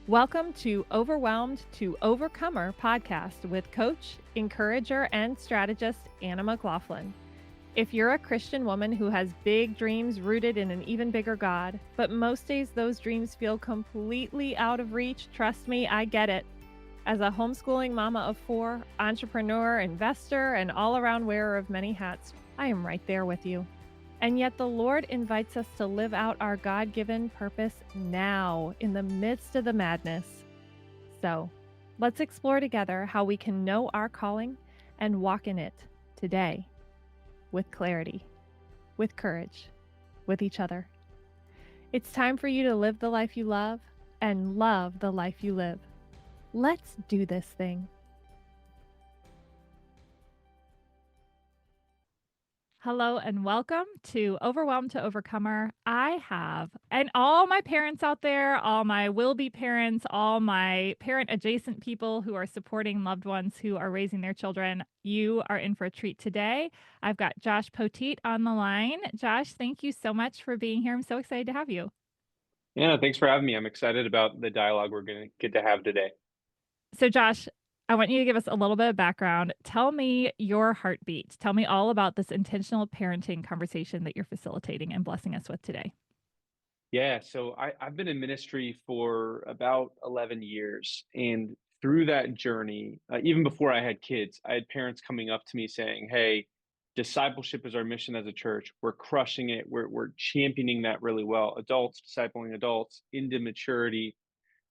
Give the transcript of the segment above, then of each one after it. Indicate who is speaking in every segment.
Speaker 1: Welcome to Overwhelmed to Overcomer podcast with coach, encourager, and strategist Anna McLaughlin. If you're a Christian woman who has big dreams rooted in an even bigger God, but most days those dreams feel completely out of reach, trust me, I get it. As a homeschooling mama of four, entrepreneur, investor, and all around wearer of many hats, I am right there with you. And yet the Lord invites us to live out our God-given purpose now in the midst of the madness. So let's explore together how we can know our calling and walk in it today with clarity, with courage, with each other. It's time for you to live the life you love and love the life you live. Let's do this thing. Hello and welcome to Overwhelmed to Overcomer. And all my parents out there, all my will-be parents, all my parent-adjacent people who are supporting loved ones who are raising their children, you are in for a treat today. I've got Josh Poteet on the line. Josh, thank you so much for being here. I'm so excited to have you.
Speaker 2: Yeah, thanks for having me. I'm excited about the dialogue we're going to get to have today.
Speaker 1: So, Josh, I want you to give us a little bit of background. Tell me your heartbeat. Tell me all about this intentional parenting conversation that you're facilitating and blessing us with today.
Speaker 2: Yeah, so I've been in ministry for about 11 years. And through that journey, even before I had kids, I had parents coming up to me saying, "Hey, discipleship is our mission as a church. We're crushing it. We're championing that really well. Adults, discipling adults into maturity,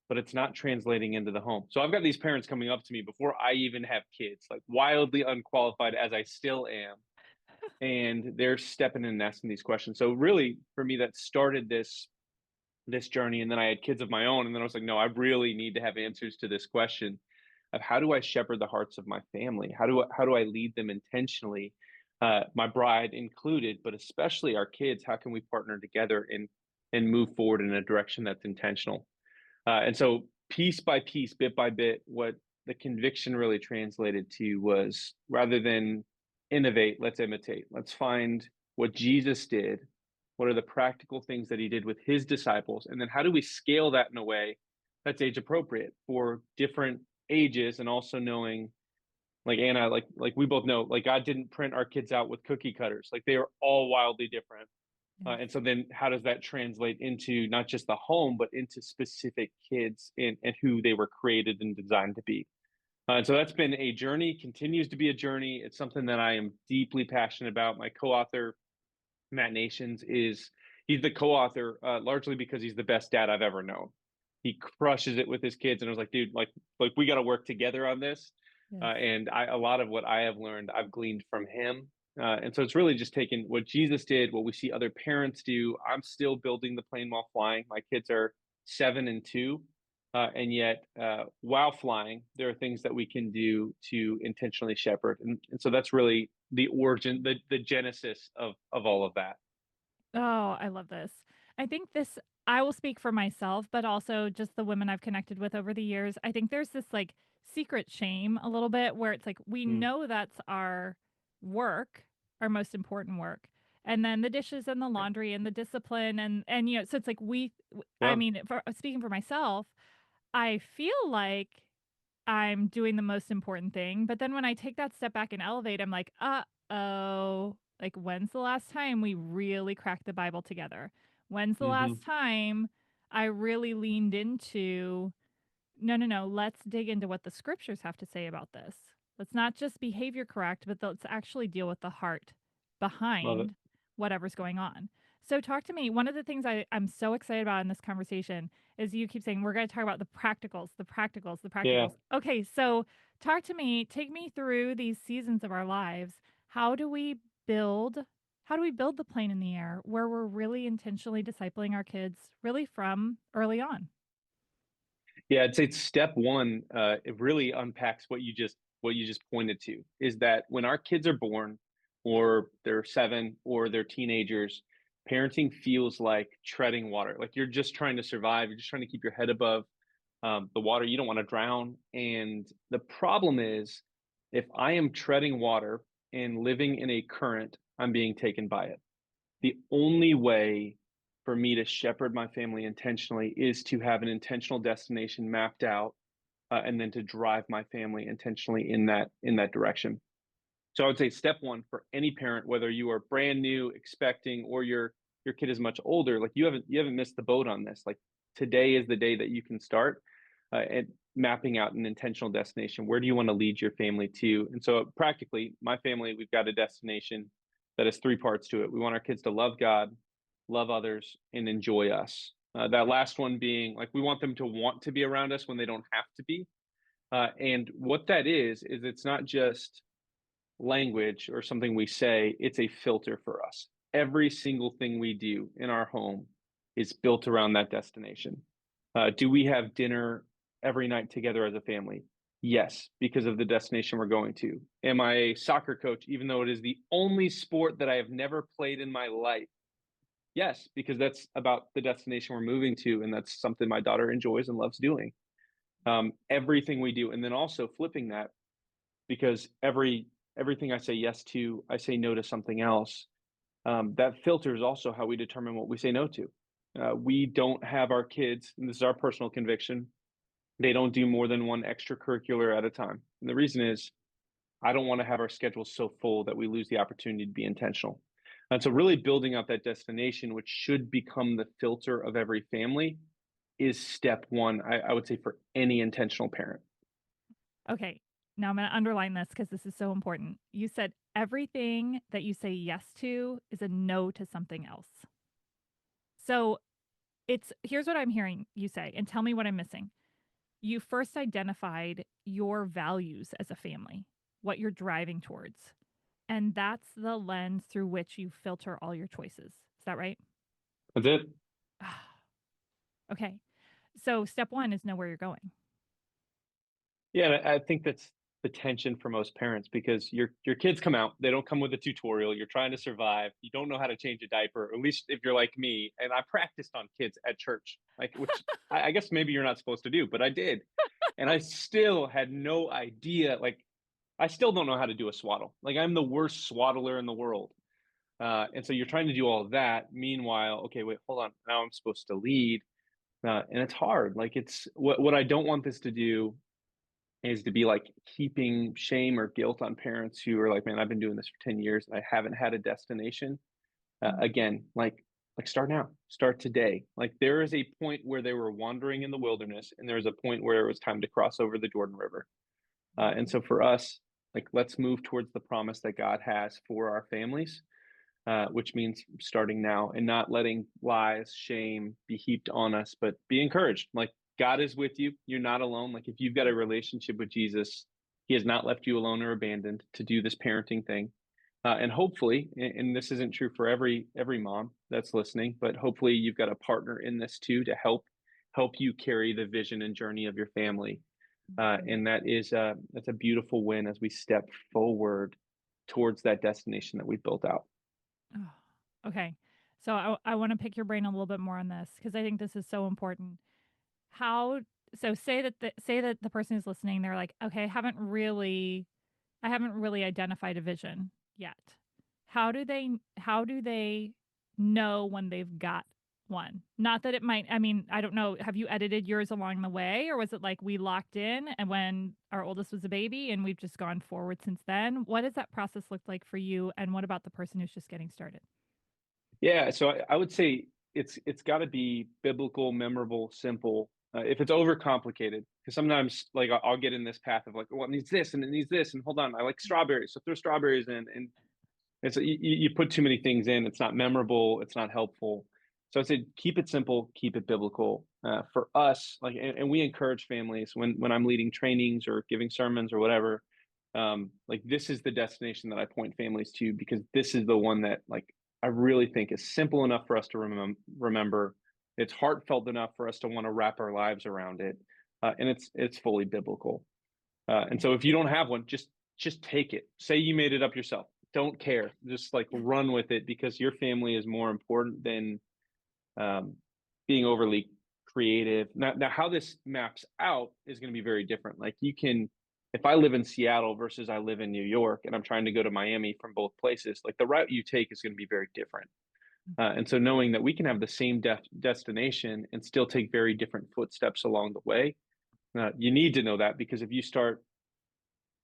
Speaker 2: but it's not translating into the home." So I've got these parents coming up to me before I even have kids, like wildly unqualified as I still am, and they're stepping in and asking these questions. So really, for me, that started this journey, and then I had kids of my own, and then I was like, no, I really need to have answers to this question of how do I shepherd the hearts of my family? How do I lead them intentionally, my bride included, but especially our kids? How can we partner together and move forward in a direction that's intentional? And so, piece by piece, bit by bit, what the conviction really translated to was, rather than innovate, let's imitate. Let's find what Jesus did. What are the practical things that he did with his disciples? And then how do we scale that in a way that's age appropriate for different ages, and also knowing, like Anna, like we both know, like God didn't print our kids out with cookie cutters. Like they are all wildly different.
Speaker 1: Yes.
Speaker 2: And so then how does that translate into not just the home, but into specific kids and who they were created and designed to be? And so that's been a journey, continues to be a journey. It's something that I am deeply passionate about. My co-author, Matt Nations, he's the co-author largely because he's the best dad I've ever known. He crushes it with his kids, and I was like, dude, like we got to work together on this.
Speaker 1: Yes.
Speaker 2: And a lot of what I have learned, I've gleaned from him. And so it's really just taking what Jesus did, what we see other parents do. I'm still building the plane while flying. My kids are 7 and 2, and yet while flying, there are things that we can do to intentionally shepherd. And so that's really the origin, the genesis of all of that.
Speaker 1: Oh, I love this. I think I will speak for myself, but also just the women I've connected with over the years. I think there's this like secret shame a little bit where it's like we
Speaker 2: Mm,
Speaker 1: know that's our work, our most important work. And then the dishes and the
Speaker 2: yeah.
Speaker 1: laundry and the discipline and so it's like I
Speaker 2: Well,
Speaker 1: mean, speaking for myself, I feel like I'm doing the most important thing, but then when I take that step back and elevate, I'm like, "Uh-oh, like, when's the last time we really cracked the Bible together? When's the
Speaker 2: hmm
Speaker 1: last time I really leaned into, no, no, no, let's dig into what the scriptures have to say about this. Let's not just behavior correct, but let's actually deal with the heart
Speaker 2: love it.
Speaker 1: behind whatever's going on." So talk to me. One of the things I'm so excited about in this conversation is you keep saying we're going to talk about the practicals, the practicals, the
Speaker 2: Yeah.
Speaker 1: practicals. Okay, so talk to me, take me through these seasons of our lives. How do we build how do we build the plane in the air where we're really intentionally discipling our kids really from early on?
Speaker 2: Yeah, I'd say step one, it really unpacks what you just pointed to, is that when our kids are born, or they're 7, or they're teenagers, parenting feels like treading water. Like you're just trying to survive. You're just trying to keep your head above the water. You don't want to drown. And the problem is, if I am treading water and living in a current, I'm being taken by it. The only way for me to shepherd my family intentionally is to have an intentional destination mapped out, and then to drive my family intentionally in that direction. So I would say step one for any parent, whether you are brand new, expecting, or your kid is much older, like you haven't missed the boat on this. Like today is the day that you can start and mapping out an intentional destination. Where do you want to lead your family to? And so practically, my family, we've got a destination that has three parts to it. We want our kids to love God, love others, and enjoy us. That last one being like we want them to want to be around us when they don't have to be. And what that is it's not just language or something we say, it's a filter for us. Every single thing we do in our home is built around that destination. Do we have dinner every night together as a family? Yes, because of the destination we're going to. Am I a soccer coach, even though it is the only sport that I have never played in my life? Yes, because that's about the destination we're moving to, and that's something my daughter enjoys and loves doing. Everything we do, and then also flipping that because everything I say yes to, I say no to something else. That filters also how we determine what we say no to. We don't have our kids, and this is our personal conviction. They don't do more than one extracurricular at a time, and the reason is I don't want to have our schedule so full that we lose the opportunity to be intentional. And so, really building out that destination, which should become the filter of every family, is step one. I would say for any intentional parent.
Speaker 1: Okay. Now I'm going to underline this because this is so important. You said everything that you say yes to is a no to something else. So it's here's what I'm hearing you say, and tell me what I'm missing. You first identified your values as a family, what you're driving towards. And that's the lens through which you filter all your choices. Is that right?
Speaker 2: That's it.
Speaker 1: Okay. So step one is know where you're going.
Speaker 2: Yeah, and I think that's the tension for most parents because your kids come out, they don't come with a tutorial. You're trying to survive. You don't know how to change a diaper, or at least if you're like me. And I practiced on kids at church, like which I guess maybe you're not supposed to do, but I did, and I still had no idea. Like I still don't know how to do a swaddle. Like I'm the worst swaddler in the world. And so you're trying to do all of that. Meanwhile, okay, wait, hold on. Now I'm supposed to lead, and it's hard. Like it's what I don't want this to do is to be like heaping shame or guilt on parents who are like, man, I've been doing this for 10 years and I haven't had a destination.
Speaker 1: Mm.
Speaker 2: Again, like start now, start today. Like there is a point where they were wandering in the wilderness, and there was a point where it was time to cross over the Jordan River. And so for us, like let's move towards the promise that God has for our families, which means starting now and not letting lies, shame be heaped on us, but be encouraged. Like God is with you. You're not alone. Like if you've got a relationship with Jesus, He has not left you alone or abandoned to do this parenting thing. And hopefully, and this isn't true for every mom that's listening, but hopefully you've got a partner in this too to help you carry the vision and journey of your family. And that's a beautiful win as we step forward towards that destination that we've built out.
Speaker 1: Oh, okay. So I want to pick your brain a little bit more on this because I think this is so important. How so say that the person who's listening, they're like, okay, I haven't really identified a vision yet. How do they know when they've got one? Not that it might, I mean, I don't know, have you edited yours along the way, or was it like we locked in and when our oldest was a baby and we've just gone forward since then? What does that process look like for you, and what about the person who's just getting started?
Speaker 2: Yeah, so I would say it's got to be biblical, memorable, simple. If it's overcomplicated, because sometimes like I'll get in this path of like, well, it needs this and it needs this, and hold on, I like strawberries, so throw strawberries in, and it's you put too many things in, it's not memorable, it's not helpful. So I said keep it simple, keep it biblical. For us, like, and we encourage families when I'm leading trainings or giving sermons or whatever. Like this is the destination that I point families to because this is the one that like I really think is simple enough for us to remember. It's heartfelt enough for us to want to wrap our lives around it, and it's fully biblical. And so if you don't have one, just take it. Say you made it up yourself. Don't care. Just like
Speaker 1: Yeah.
Speaker 2: run with it because your family is more important than um, being overly creative. Now, how this maps out is going to be very different. Like you can, if I live in Seattle versus I live in New York, and I'm trying to go to Miami from both places, like the route you take is going to be very different. And so knowing that we can have the same destination and still take very different footsteps along the way, you need to know that, because if you start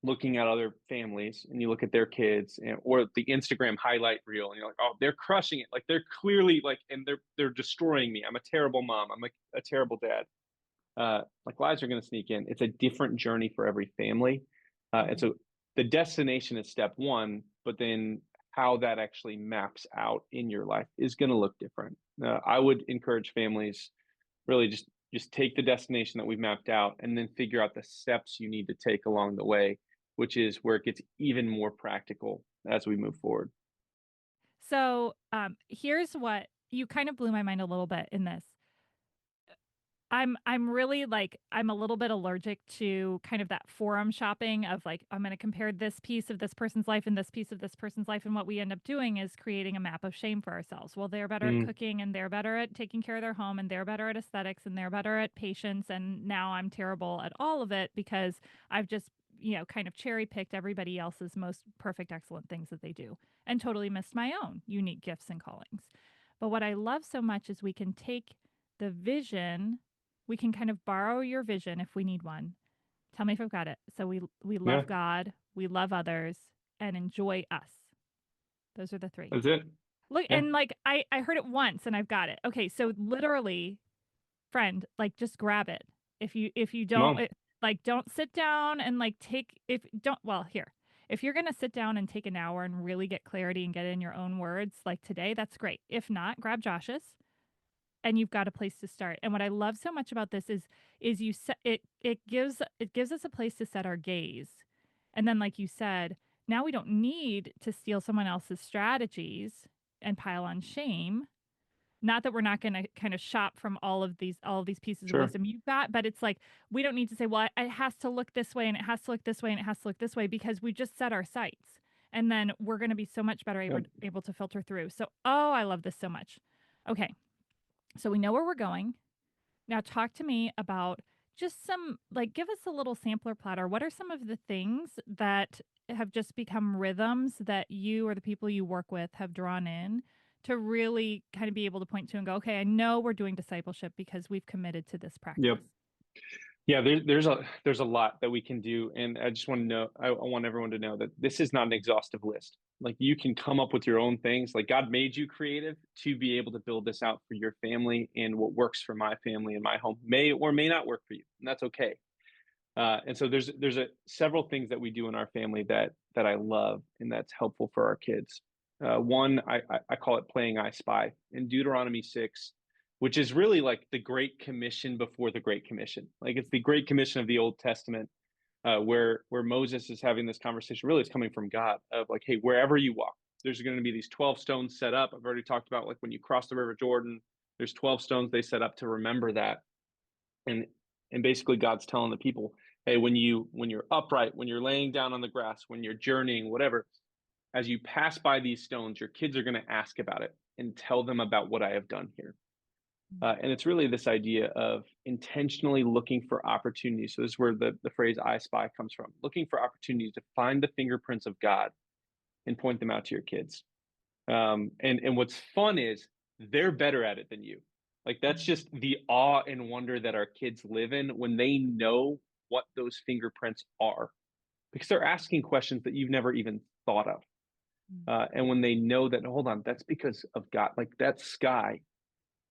Speaker 2: looking at other families and you look at their kids, or the Instagram highlight reel, and you're like, oh, they're crushing it. Like they're clearly like, and they're destroying me. I'm a terrible mom. I'm like a terrible dad. Like lies are going to sneak in. It's a different journey for every family. And
Speaker 1: Mhm.
Speaker 2: so the destination is step one, but then how that actually maps out in your life is going to look different. I would encourage families really just take the destination that we've mapped out and then figure out the steps you need to take along the way, which is where it gets even more practical as we move forward.
Speaker 3: So, here's what you kind of blew my mind a little bit in this. I'm really like I'm a little bit allergic to kind of that forum shopping of like I'm going to compare this piece of this person's life and this piece of this person's life, and what we end up doing is creating a map of shame for ourselves. Well, they're better at
Speaker 2: Mm,
Speaker 3: cooking, and they're better at taking care of their home, and they're better at aesthetics, and they're better at patience, and now I'm terrible at all of it because I've just kind of cherry picked everybody else's most perfect excellent things that they do and totally missed my own unique gifts and callings. But what I love so much is we can take the vision, we can kind of borrow your vision if we need one. Tell me if I've got it. So we
Speaker 2: yeah,
Speaker 3: love God, we love others, and enjoy us. Those are the three.
Speaker 2: that's it.
Speaker 3: Look,
Speaker 2: Yeah,
Speaker 3: and like I heard it once and I've got it. Okay, so literally, friend, like just grab it. If you
Speaker 2: come
Speaker 3: don't
Speaker 2: on.
Speaker 3: like don't sit down and like take if don't well here. If you're going to sit down and take an hour and really get clarity and get it in your own words like today, that's great. If not, grab Josh's and you've got a place to start. And what I love so much about this is you set it gives us a place to set our gaze. And then like you said, now we don't need to steal someone else's strategies and pile on shame. Not that we're not going to kind of shop from all of these pieces of
Speaker 2: Sure.
Speaker 3: wisdom you've got, but it's like we don't need to say, well, it has to look this way and it has to look this way and it has to look this way because we just set our sights. And then we're going to be so much better
Speaker 2: Yeah.
Speaker 3: able to filter through. So, oh, I love this so much. Okay. So we know where we're going. Now talk to me about just some like give us a little sampler platter. What are some of the things that have just become rhythms that you or the people you work with have drawn in to really kind of be able to point to and go, okay, I know we're doing discipleship because we've committed to this
Speaker 2: Yep.
Speaker 3: practice.
Speaker 2: Yeah, there's a lot that we can do, and I just want to know. I want everyone to know that this is not an exhaustive list. Like you can come up with your own things. Like God made you creative to be able to build this out for your family, and what works for my family and my home may or may not work for you, and that's okay. And so there's a several things that we do in our family that I love and that's helpful for our kids. One, I call it playing I Spy in Deuteronomy 6, which is really like the Great Commission before the Great Commission. Like it's the Great Commission of the Old Testament, where Moses is having this conversation. Really, it's coming from God of like, hey, wherever you walk, there's going to be these 12 stones set up. I've already talked about like when you cross the River Jordan, there's 12 stones they set up to remember that, and basically God's telling the people, hey, when you're upright, when you're laying down on the grass, when you're journeying, whatever, as you pass by these stones, your kids are going to ask about it and tell them about what I have done here. And it's really this idea of intentionally looking for opportunities. So this is where the phrase I spy comes from, looking for opportunities to find the fingerprints of God and point them out to your kids. And what's fun is they're better at it than you. Like that's just the awe and wonder that our kids live in when they know what those fingerprints are, because they're asking questions that you've never even thought of. And when they know that, hold on, that's because of God. Like that sky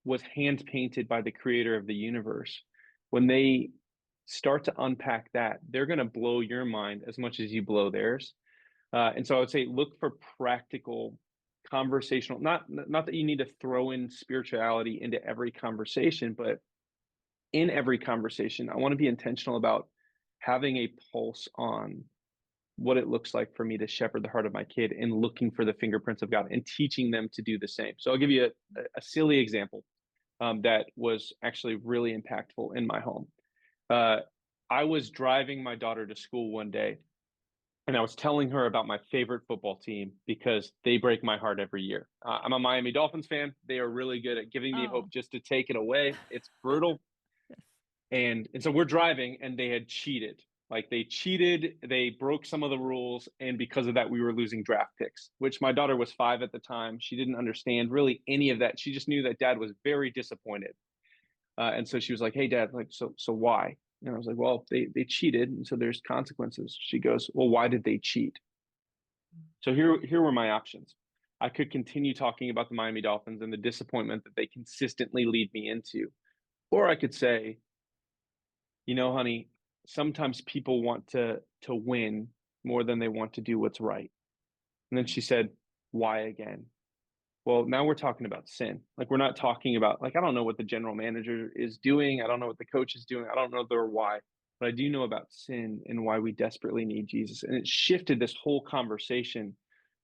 Speaker 2: was hand painted by the creator of the universe. When they start to unpack that, they're going to blow your mind as much as you blow theirs. And so I would say look for practical conversational, not that you need to throw in spirituality into every conversation, but in every conversation, I want to be intentional about having a pulse on what it looks like for me to shepherd the heart of my kid and looking for the fingerprints of God and teaching them to do the same. So I'll give you a silly example that was actually really impactful in my home. Uh, I was driving my daughter to school one day, and I was telling her about my favorite football team because they break my heart every year. I'm a Miami Dolphins fan. They are really good at giving me hope
Speaker 3: Oh,
Speaker 2: just to take it away. It's brutal.
Speaker 3: yes.
Speaker 2: And so we're driving, and they had cheated. Like they cheated, they broke some of the rules, and because of that, we were losing draft picks, which my daughter was 5 at the time. She didn't understand really any of that. She just knew that dad was very disappointed. And so she was like, "Hey, dad, like, so why?" And I was like, "Well, they cheated, and so there's consequences." She goes, "Well, why did they cheat?" So here were my options. I could continue talking about the Miami Dolphins and the disappointment that they consistently lead me into, or I could say, honey, sometimes people want to win more than they want to do what's right. And then she said, "Why again?" Well, now we're talking about sin. Like we're not talking about like I don't know what the general manager is doing. I don't know what the coach is doing. I don't know their why, but I do know about sin and why we desperately need Jesus. And it shifted this whole conversation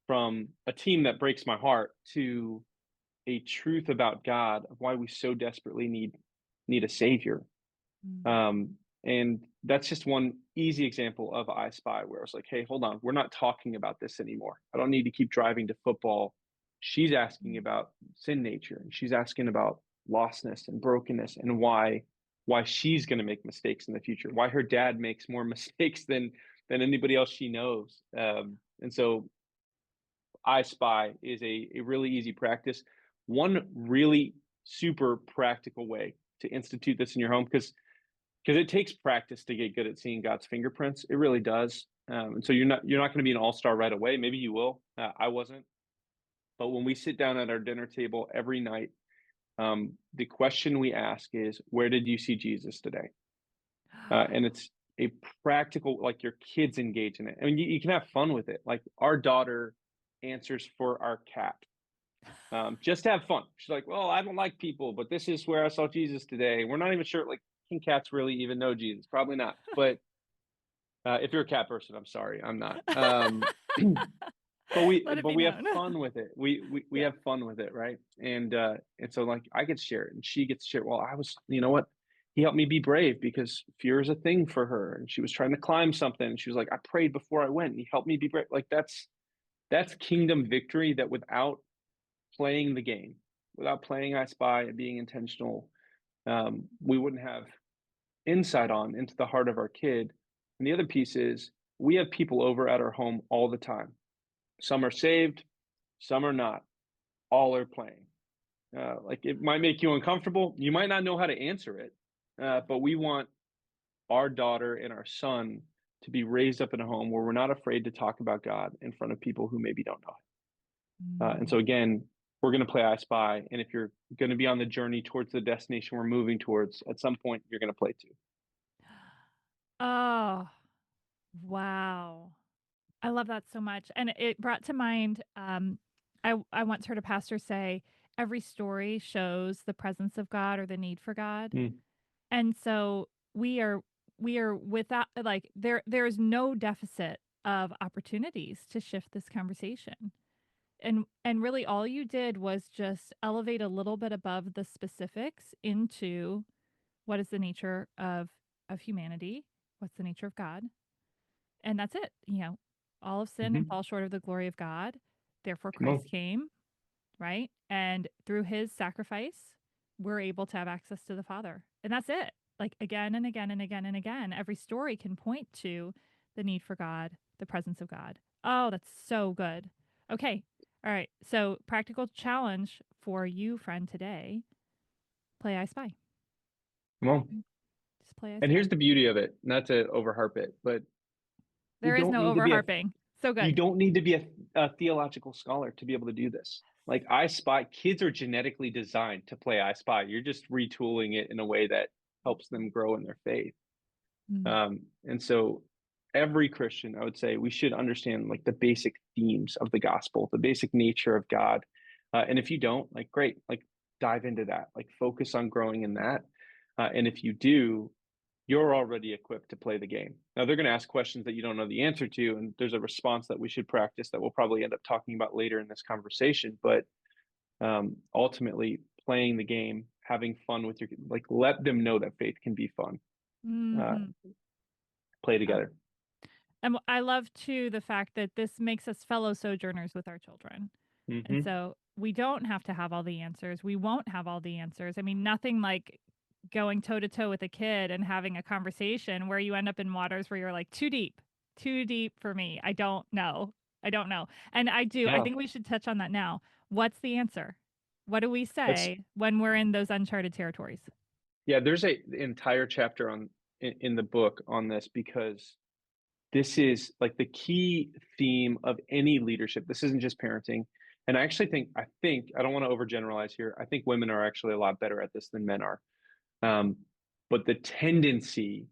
Speaker 2: from a team that breaks my heart to a truth about God of why we so desperately need a savior.
Speaker 3: Mm.
Speaker 2: And that's just one easy example of I Spy, where I was like, "Hey, hold on, we're not talking about this anymore. I don't need to keep driving to football." She's asking about sin nature, and she's asking about lostness and brokenness, and why she's going to make mistakes in the future, why her dad makes more mistakes than anybody else she knows. And so I Spy is a really easy practice. One really super practical way to institute this in your home, because it takes practice to get good at seeing God's fingerprints. It really does. And so you're not going to be an all-star right away. Maybe you will. I wasn't. But when we sit down at our dinner table every night, the question we ask is, "Where did you see Jesus today?" And it's a practical, like your kids engage in it. I mean, you can have fun with it. Like our daughter answers for our cat. Just to have fun. She's like, "Well, I don't like people, but this is where I saw Jesus today." We're not even sure, like, can cats really even know Jesus? Probably not. But if you're a cat person, I'm sorry, I'm not. But we
Speaker 3: Let it
Speaker 2: but
Speaker 3: be
Speaker 2: we have
Speaker 3: known.
Speaker 2: fun with it. We
Speaker 3: Yeah.
Speaker 2: have fun with it, right? And so like I get to share it, and she gets to share. Well, you know what? He helped me be brave because fear is a thing for her, and she was trying to climb something. And she was like, "I prayed before I went, and he helped me be brave." Like that's kingdom victory that without playing the game, without playing I Spy and being intentional, we wouldn't have insight on into the heart of our kid. And the other piece is we have people over at our home all the time. Some are saved, some are not. All are playing. Like it might make you uncomfortable. You might not know how to answer it, but we want our daughter and our son to be raised up in a home where we're not afraid to talk about God in front of people who maybe don't know. And so again, we're going to play I Spy. And if you're going to be on the journey towards the destination we're moving towards, at some point you're going to play too.
Speaker 3: Oh, wow. I love that so much. And it brought to mind, I once heard a pastor say, every story shows the presence of God or the need for God.
Speaker 2: Mm.
Speaker 3: And so we are without like there's no deficit of opportunities to shift this conversation. And really all you did was just elevate a little bit above the specifics into what is the nature of humanity, what's the nature of God, and that's it. All of sin and
Speaker 2: Mm-hmm.
Speaker 3: fall short of the glory of God. Therefore
Speaker 2: Come on.
Speaker 3: Christ came, right? And through his sacrifice, we're able to have access to the Father. And that's it. Like again and again and again and again, every story can point to the need for God, the presence of God. Oh, that's so good. Okay. All right. So, practical challenge for you, friend, today: play I Spy.
Speaker 2: Come on.
Speaker 3: Just play I
Speaker 2: And
Speaker 3: Spy.
Speaker 2: here's the beauty of it, not to overharp it, but you
Speaker 3: There is
Speaker 2: don't
Speaker 3: no
Speaker 2: need to be
Speaker 3: overharping. So good.
Speaker 2: a theological scholar to be able to do this. Like I Spy, kids are genetically designed to play I Spy. You're just retooling it in a way that helps them grow in their faith. And so every Christian, I would say, we should understand like the basic themes of the gospel, the basic nature of God. And if you don't, like, great, like dive into that, like focus on growing in that. And if you do, you're already equipped to play the game. Now they're going to ask questions that you don't know the answer to, and there's a response that we should practice that we'll probably end up talking about later in this conversation. But ultimately, playing the game, having fun with like let them know that faith can be fun. Play together.
Speaker 3: And I love too the fact that this makes us fellow sojourners with our children. And so we don't have to have all the answers. We won't have all the answers. I mean, nothing like going toe to toe with a kid and having a conversation where you end up in waters where you're like, too deep for me. I don't know. And I
Speaker 2: Yeah.
Speaker 3: think we should touch on that now. What's the answer? What do we
Speaker 2: That's
Speaker 3: say when we're in those uncharted territories?
Speaker 2: Yeah, there's a entire chapter in the book on this because this is like the key theme of any leadership. This isn't just parenting. And I think I don't want to overgeneralize here. I think women are actually a lot better at this than men are. Um, but the tendency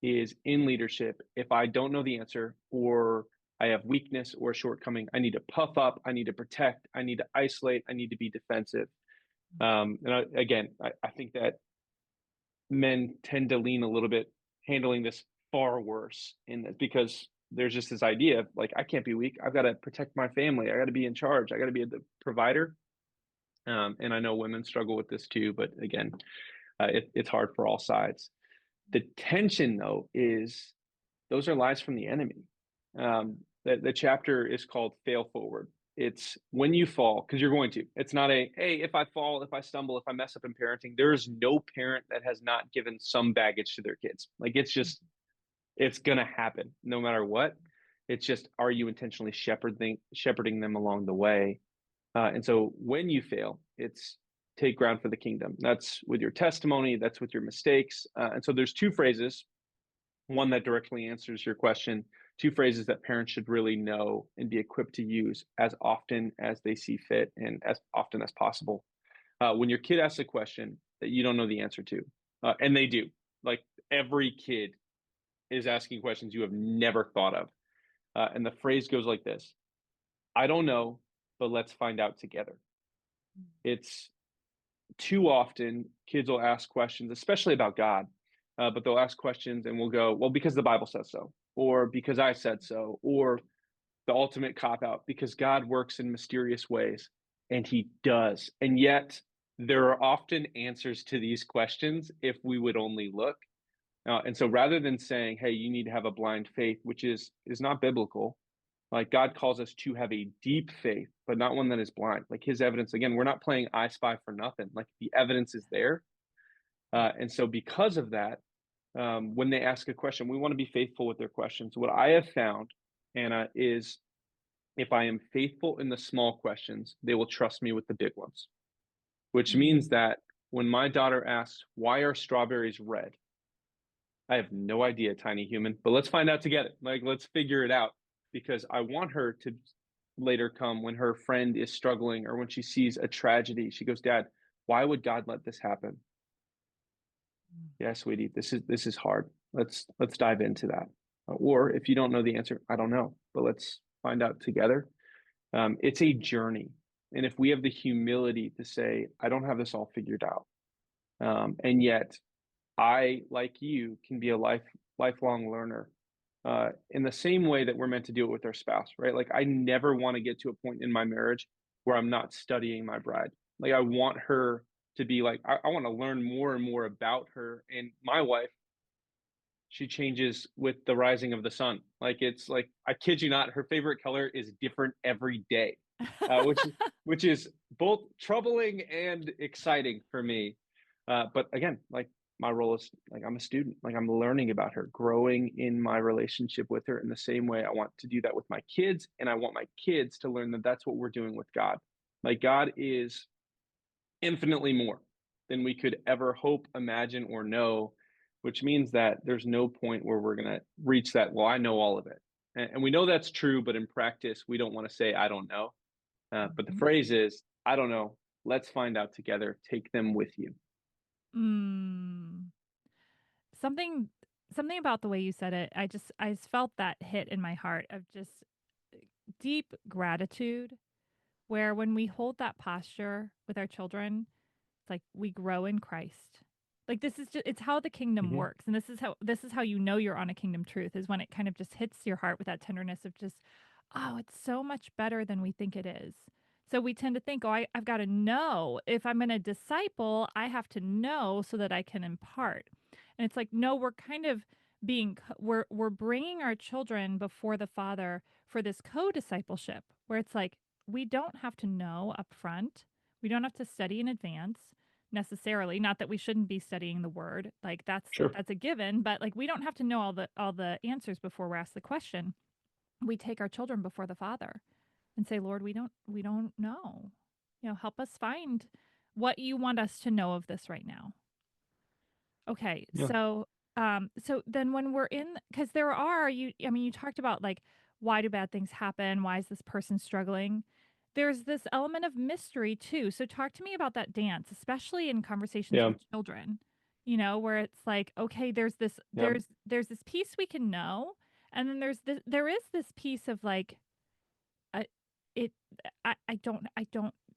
Speaker 2: is in leadership, if I don't know the answer or I have weakness or shortcoming, I need to puff up, I need to protect, I need to isolate, I need to be defensive. I think that men tend to lean a little bit handling this far worse in this because there's just this idea of like I can't be weak. I've got to protect my family. I got to be in charge. I got to be the provider. And I know women struggle with this too, but again, it's hard for all sides. The tension though is those are lies from the enemy. The chapter is called "Fail Forward." It's when you fall, because you're going to. It's not a, hey, if I fall, if I stumble, if I mess up in parenting. There is no parent that has not given some baggage to their kids. Like it's gonna happen no matter what. It's just, are you intentionally shepherding them along the way? And so when you fail, it's take ground for the kingdom. That's with your testimony. That's with your mistakes. And so there's two phrases, one that directly answers your question, two phrases that parents should really know and be equipped to use as often as they see fit and as often as possible. When your kid asks a question that you don't know the answer to, and they do, like every kid is asking questions you have never thought of. And the phrase goes like this: I don't know, but let's find out together. It's too often kids will ask questions, especially about God, but they'll ask questions and we'll go, well, because the Bible says so, or because I said so, or the ultimate cop out, because God works in mysterious ways, and he does. And yet, there are often answers to these questions if we would only look. And so rather than saying, hey, you need to have a blind faith, which is not biblical, like God calls us to have a deep faith, but not one that is blind. Like his evidence, again, we're not playing I spy for nothing. Like the evidence is there. And so because of that, when they ask a question, we want to be faithful with their questions. What I have found, Anna, is if I am faithful in the small questions, they will trust me with the big ones, which means that when my daughter asks, why are strawberries red? I have no idea, tiny human, but let's find out together. Like, let's figure it out because I want her to later come when her friend is struggling or when she sees a tragedy. She goes, Dad, why would God let this happen? Yeah, sweetie, this is hard. Let's dive into that. Or if you don't know the answer, I don't know, but let's find out together. It's a journey, and if we have the humility to say, I don't have this all figured out, and yet I, like you, can be a lifelong learner. In the same way that we're meant to do it with our spouse, right? Like I never want to get to a point in my marriage where I'm not studying my bride. Like I want her to be like, I want to learn more and more about her. And my wife, she changes with the rising of the sun. Like it's like, I kid you not, her favorite color is different every day, which is both troubling and exciting for me. But again, like my role is like I'm a student, like I'm learning about her, growing in my relationship with her in the same way I want to do that with my kids, and I want my kids to learn that that's what we're doing with God. Like God is infinitely more than we could ever hope, imagine, or know, which means that there's no point where we're going to reach that, well, I know all of it. And we know that's true, but in practice, we don't want to say, I don't know. But the phrase is, I don't know. Let's find out together. Take them with you.
Speaker 3: Mm. Something something about the way you said it, I just felt that hit in my heart of just deep gratitude where when we hold that posture with our children, it's like we grow in Christ. Like this is just it's how the kingdom
Speaker 2: Mhm.
Speaker 3: works. And this is how you know you're on a kingdom truth is when it kind of just hits your heart with that tenderness of just, oh, it's so much better than we think it is. So we tend to think, oh, I've got to know. If I'm going to disciple, I have to know so that I can impart. And it's like, no, we're kind of we're bringing our children before the Father for this co-discipleship where it's like we don't have to know up front. We don't have to study in advance. necessarily. Not that we shouldn't be studying the word. Like that's
Speaker 2: Sure.
Speaker 3: a given, but like we don't have to know all the answers before we're asked the question. We take our children before the Father and say, Lord, we don't know. Help us find what you want us to know of this right now. Okay,
Speaker 2: Yeah.
Speaker 3: so then when we're because there are you talked about like why do bad things happen? Why is this person struggling? There's this element of mystery too. So talk to me about that dance, especially in conversations
Speaker 2: Yeah.
Speaker 3: with children. Where it's like, okay, there's this
Speaker 2: Yeah.
Speaker 3: there's this piece we can know, and then there is this piece of like, uh, it I don't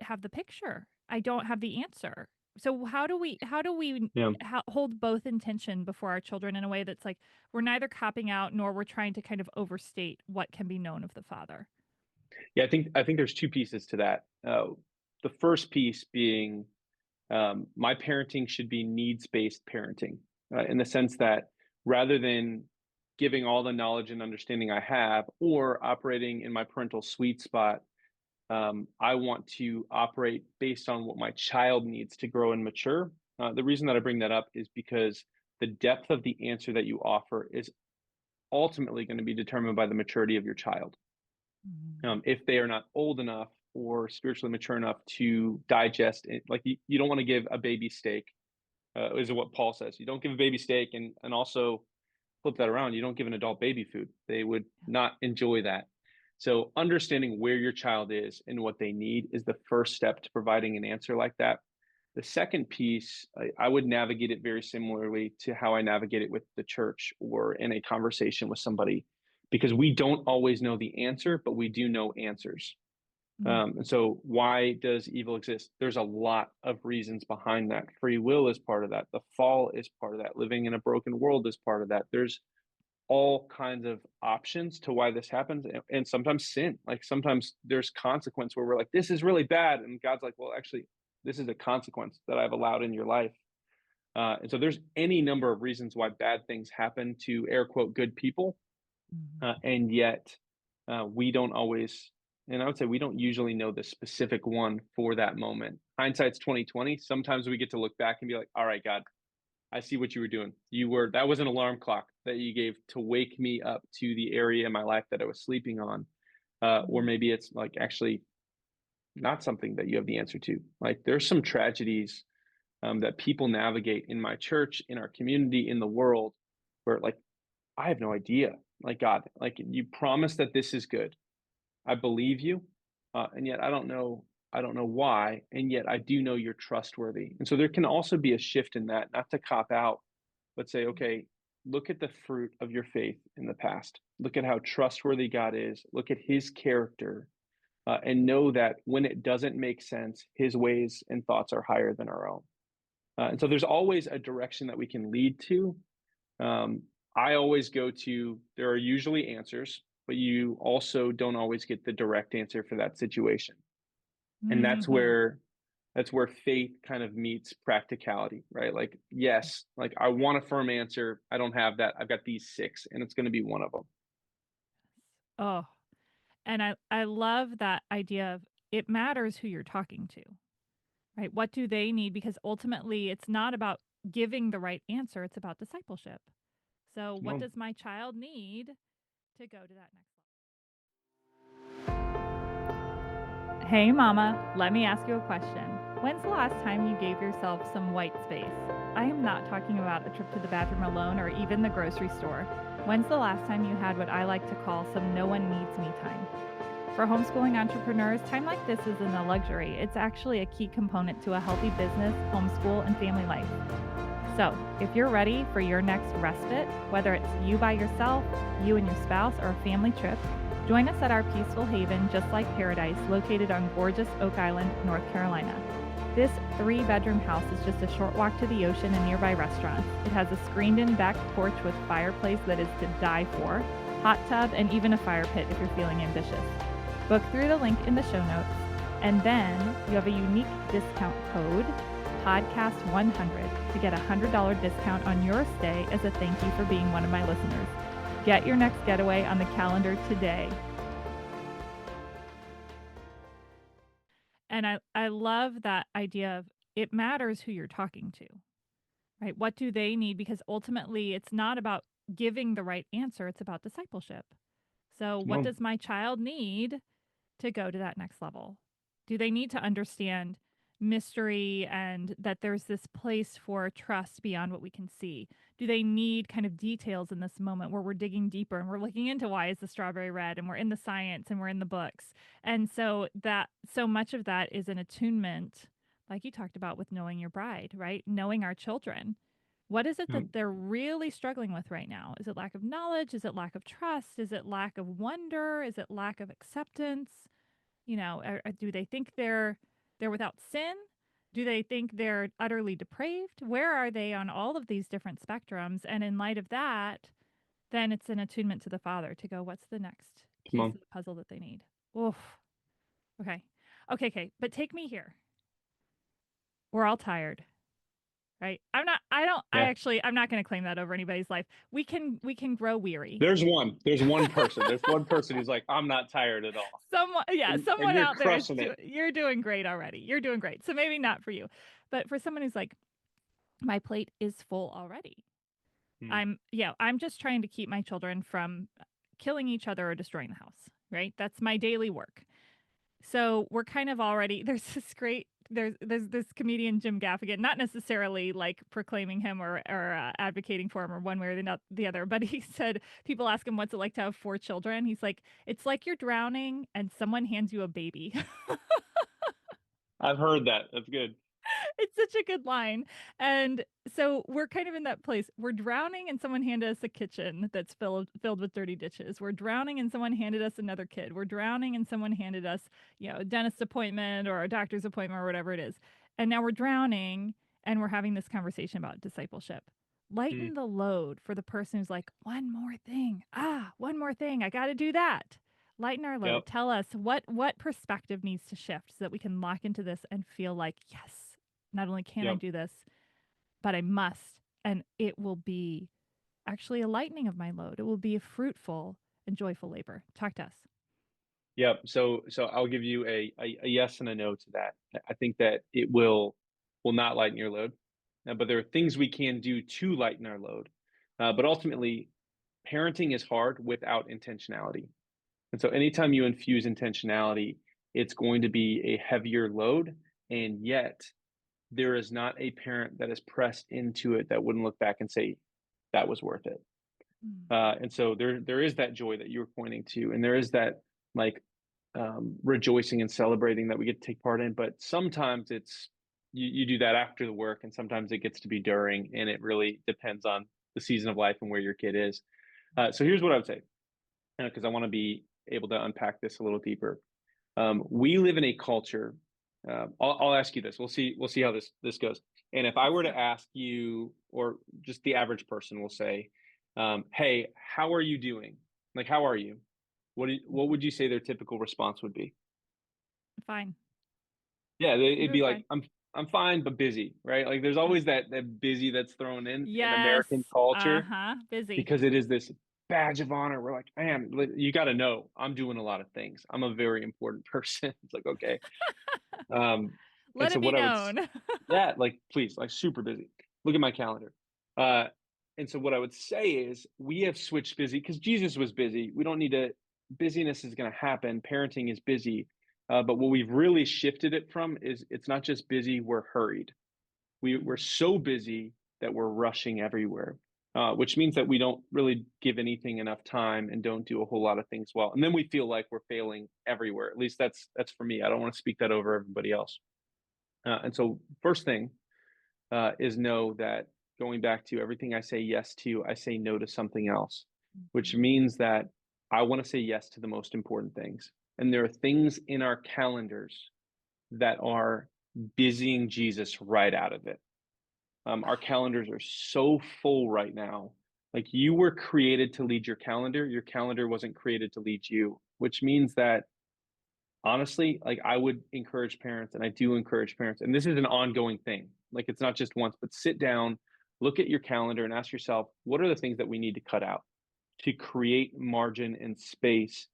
Speaker 3: have the picture. I don't have the answer. So how do we
Speaker 2: Yeah.
Speaker 3: hold both in tension before our children in a way that's like we're neither copping out nor we're trying to kind of overstate what can be known of the Father.
Speaker 2: Yeah. I think there's two pieces to that. The first piece being my parenting should be needs-based parenting, in the sense that rather than giving all the knowledge and understanding I have or operating in my parental sweet spot, I want to operate based on what my child needs to grow and mature. The reason that I bring that up is because the depth of the answer that you offer is ultimately going to be determined by the maturity of your child.
Speaker 3: Mhm.
Speaker 2: If they are not old enough or spiritually mature enough to digest it, like you don't want to give a baby steak, is what Paul says. You don't give a baby steak, and also flip that around. You don't give an adult baby food. They would not enjoy that. So understanding where your child is and what they need is the first step to providing an answer like that. The second piece, I would navigate it very similarly to how I navigate it with the church or in a conversation with somebody, because we don't always know the answer, but we do know answers.
Speaker 3: Mm.
Speaker 2: And so, why does evil exist? There's a lot of reasons behind that. Free will is part of that. The fall is part of that. Living in a broken world is part of that. There's all kinds of options to why this happens, and sometimes sin. Like sometimes there's consequence where we're like, this is really bad, and God's like, well, actually, this is a consequence that I've allowed in your life. And so there's any number of reasons why bad things happen to air quote good people,
Speaker 3: Mhm.
Speaker 2: and yet we don't always, and I would say we don't usually know the specific one for that moment. Hindsight's 2020. Sometimes we get to look back and be like, all right, God, I see what you were doing. That was an alarm clock that you gave to wake me up to the area in my life that I was sleeping on. Or
Speaker 3: Mhm.
Speaker 2: maybe it's like actually not something that you have the answer to. Like there's some tragedies that people navigate in my church, in our community, in the world, where like I have no idea. Like God, like you promised that this is good. I believe you, and yet I don't know. I don't know why, and yet I do know you're trustworthy. And so there can also be a shift in that, not to cop out, but say, okay, look at the fruit of your faith in the past. Look at how trustworthy God is. Look at His character, and know that when it doesn't make sense, His ways and thoughts are higher than our own. And so there's always a direction that we can lead to. Um, I always go to, there are usually answers, but you also don't always get the direct answer for that situation. And
Speaker 3: Mhm.
Speaker 2: that's where faith kind of meets practicality, right? Like, yes, like I want a firm answer. I don't have that. I've got these six, and it's going to be one of them.
Speaker 3: Oh, and I love that idea of it matters who you're talking to, right? What do they need? Because ultimately, it's not about giving the right answer, it's about discipleship. So, what
Speaker 2: Well,
Speaker 3: does my child need to go to that next level? Hey, Mama, let me ask you a question. When's the last time you gave yourself some white space? I am not talking about a trip to the bathroom alone or even the grocery store. When's the last time you had what I like to call some no one needs me time? For homeschooling entrepreneurs, time like this isn't a luxury. It's actually a key component to a healthy business, homeschool, and family life. So, if you're ready for your next respite, whether it's you by yourself, you and your spouse, or a family trip, join us at our peaceful haven, Just Like Paradise, located on gorgeous Oak Island, North Carolina. This 3-bedroom house is just a short walk to the ocean and nearby restaurants. It has a screened-in back porch with fireplace that is to die for, hot tub, and even a fire pit if you're feeling ambitious. Book through the link in the show notes, and then you have a unique discount code, podcast100, to get a $100 discount on your stay as a thank you for being one of my listeners. Get your next getaway on the calendar today. And I love that idea of it matters who you're talking to, right? What do they need? Because ultimately, it's not about giving the right answer, it's about discipleship. So, what
Speaker 2: Well,
Speaker 3: does my child need to go to that next level? Do they need to understand mystery and that there's this place for trust beyond what we can see? Do they need kind of details in this moment where we're digging deeper and we're looking into why is the strawberry red and we're in the science and we're in the books? And so much of that is an attunement, like you talked about with knowing your bride, right? Knowing our children. What is it
Speaker 2: yeah,
Speaker 3: that they're really struggling with right now? Is it lack of knowledge? Is it lack of trust? Is it lack of wonder? Is it lack of acceptance? Do they think they're without sin? Do they think they're utterly depraved? Where are they on all of these different spectrums? And in light of that, then it's an attunement to the Father to go, what's the next
Speaker 2: come
Speaker 3: piece
Speaker 2: on.
Speaker 3: of the puzzle that they need? Oof. Okay. Okay. But take me here. We're all tired, right?
Speaker 2: Yeah.
Speaker 3: I'm not going to claim that over anybody's life. We can grow weary.
Speaker 2: There's one person. There's one person who's like, I'm not tired at all.
Speaker 3: Someone
Speaker 2: You're
Speaker 3: out there
Speaker 2: crushing it.
Speaker 3: you're doing great already. You're doing great. So maybe not for you, but for someone who's like, my plate is full already.
Speaker 2: Hmm.
Speaker 3: I'm just trying to keep my children from killing each other or destroying the house, right? That's my daily work. So we're kind of already there's this comedian Jim Gaffigan, not necessarily like proclaiming him or advocating for him or one way or the other, but he said people ask him what's it like to have 4 children. He's like, it's like you're drowning and someone hands you a baby.
Speaker 2: I've heard that. That's good.
Speaker 3: It's such a good line. And so we're kind of in that place. We're drowning and someone handed us a kitchen that's filled with dirty dishes. We're drowning and someone handed us another kid. We're drowning and someone handed us, a dentist appointment or a doctor's appointment or whatever it is. And now we're drowning and we're having this conversation about discipleship.
Speaker 2: Hmm.
Speaker 3: Lighten the load for the person who's like, one more thing. One more thing. I got to do that. Lighten our
Speaker 2: Yep.
Speaker 3: load. Tell us what perspective needs to shift so that we can lock into this and feel like, yes, not only can I
Speaker 2: Yep.
Speaker 3: do this, but I must. And it will be actually a lightening of my load. It will be a fruitful and joyful labor. Talk to us.
Speaker 2: Yep. So I'll give you a yes and a no to that. I think that it will not lighten your load, but there are things we can do to lighten our load. But ultimately, parenting is hard without intentionality. And so anytime you infuse intentionality, it's going to be a heavier load. And yet there is not a parent that is pressed into it that wouldn't look back and say, that was worth it.
Speaker 3: Mm.
Speaker 2: And so there is that joy that you were pointing to, and there is that like rejoicing and celebrating that we get to take part in. But sometimes it's you do that after the work, and sometimes it gets to be during, and it really depends on the season of life and where your kid is. So here's what I would say, because I want to be able to unpack this a little deeper. We live in a culture. I'll ask you this. We'll see how this goes. And if I
Speaker 3: Let's
Speaker 2: were
Speaker 3: do
Speaker 2: to
Speaker 3: it.
Speaker 2: ask you, or just the average person will say, "Hey, how are you doing? Like, how are you? What would you say their typical response would be?"
Speaker 3: Fine.
Speaker 2: Yeah,
Speaker 3: I'm
Speaker 2: it'd
Speaker 3: doing
Speaker 2: be
Speaker 3: fine.
Speaker 2: like, I'm fine, but busy, right? Like, there's
Speaker 3: Yeah.
Speaker 2: always that busy that's thrown in
Speaker 3: Yes.
Speaker 2: American culture,
Speaker 3: Uh-huh. Busy.
Speaker 2: because it is this badge of honor. We're like, man, you got to know I'm doing a lot of things. I'm a very important person. It's like, okay. Um, and
Speaker 3: Let
Speaker 2: so
Speaker 3: it be
Speaker 2: what I would,
Speaker 3: known.
Speaker 2: yeah, like, please, like, super busy. Look at my calendar. Uh, and so what I would say is we have switched busy because Jesus was busy. We don't need to, busyness is going to happen. Parenting is busy. But what we've really shifted it from is it's not just busy, we're hurried. We're so busy that we're rushing everywhere, which means that we don't really give anything enough time and don't do a whole lot of things well. And then we feel like we're failing everywhere. At least that's for me. I don't want to speak that over everybody else. And so, first thing is know that going back to everything I say yes to, I say no to something else, which
Speaker 3: Mhm.
Speaker 2: means that I want to say yes to the most important things. And there are things in our calendars that are busying Jesus right out of it. Our calendars are so full right now. Like, you were created to lead your calendar. Your calendar wasn't created to lead you, which means that honestly, like, I would encourage parents, and I do encourage parents, and this is an ongoing thing. Like, it's not just once, but sit down, look at your calendar, and ask yourself, what are the things that we need to cut out to create margin and space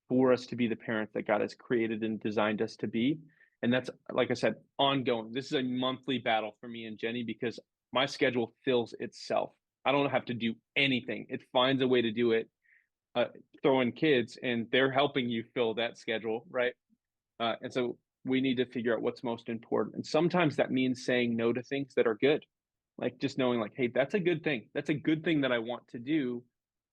Speaker 2: for us to be the parents that God has created and designed us to be? And that's, like I said, ongoing. This is a monthly battle for me and Jenny because my schedule fills itself. I don't have to do anything. It finds a way to do it. Throw in kids and they're helping you fill that schedule, right? And so we need to figure out what's most important. And sometimes that means saying no to things that are good, like just knowing, like, hey, that's a good thing. That's a good thing that I want to do.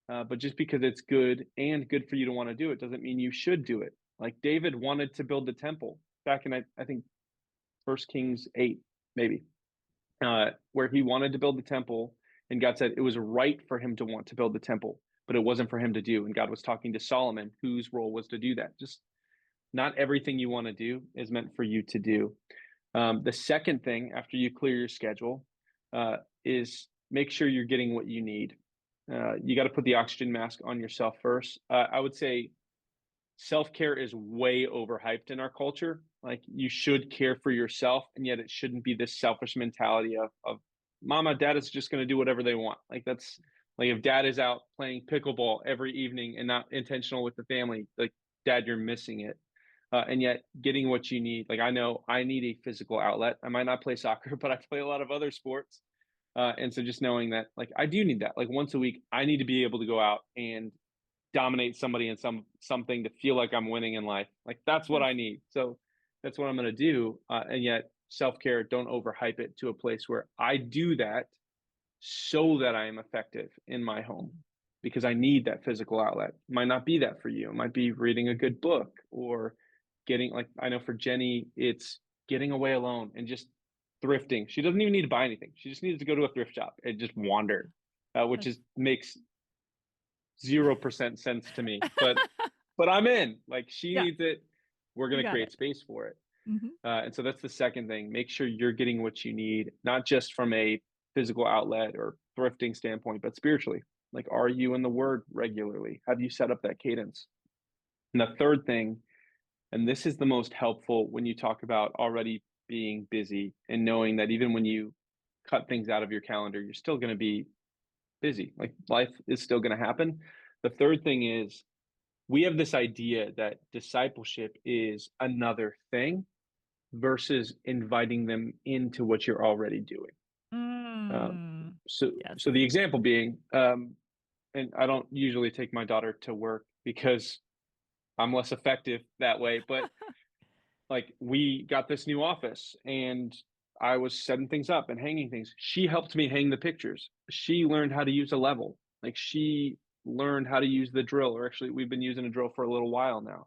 Speaker 2: But just because it's good and good for you to want to do it doesn't mean you should do it. Like David wanted to build the temple back in, I think, First Kings 8, maybe, where he wanted to build the temple. And God said it was right for him to want to build the temple, but it wasn't for him to do. And God was talking to Solomon, whose role was to do that. Just not everything you want to do is meant for you to do. The second thing after you clear your schedule is make sure you're getting what you need. You got to put the oxygen mask on yourself first. I would say self-care is way overhyped in our culture. Like you should care for yourself, and yet it shouldn't be this selfish mentality of mama, dad is just going to do whatever they want. Like that's like if dad is out playing pickleball every evening and not intentional with the family, like dad, you're missing it. And yet getting what you need. Like I know I need a physical outlet. I might not play soccer, but I play a lot of other sports. And so just knowing that, like, I do need that. Like once a week, I need to be able to go out and dominate somebody in something to feel like I'm winning in life. Like that's what I need. So that's what I'm going to do. And yet self-care, don't overhype it to a place where I do that so that I am effective in my home because I need that physical outlet. It might not be that for you. It might be reading a good book or getting, like, I know for Jenny, it's getting away alone and just thrifting. She doesn't even need to buy anything. She just needs to go to a thrift shop and just wander, which is makes 0% sense to me. But I'm in. Like she
Speaker 3: Yeah.
Speaker 2: needs it. We're going to create
Speaker 3: it.
Speaker 2: space for it.
Speaker 3: Mm-hmm.
Speaker 2: And so that's the second thing. Make sure you're getting what you need, not just from a physical outlet or thrifting standpoint, but spiritually. Like, are you in the word regularly? Have you set up that cadence? And the third thing, and this is the most helpful when you talk about already being busy and knowing that even when you cut things out of your calendar, you're still going to be busy. Like life is still going to happen. The third thing is we have this idea that discipleship is another thing versus inviting them into what you're already doing. So
Speaker 3: Yes.
Speaker 2: the example being, and I don't usually take my daughter to work because I'm less effective that way, but like we got this new office and I was setting things up and hanging things. She helped me hang the pictures. She learned how to use a level. Like she learned how to use the drill, or actually we've been using a drill for a little while now.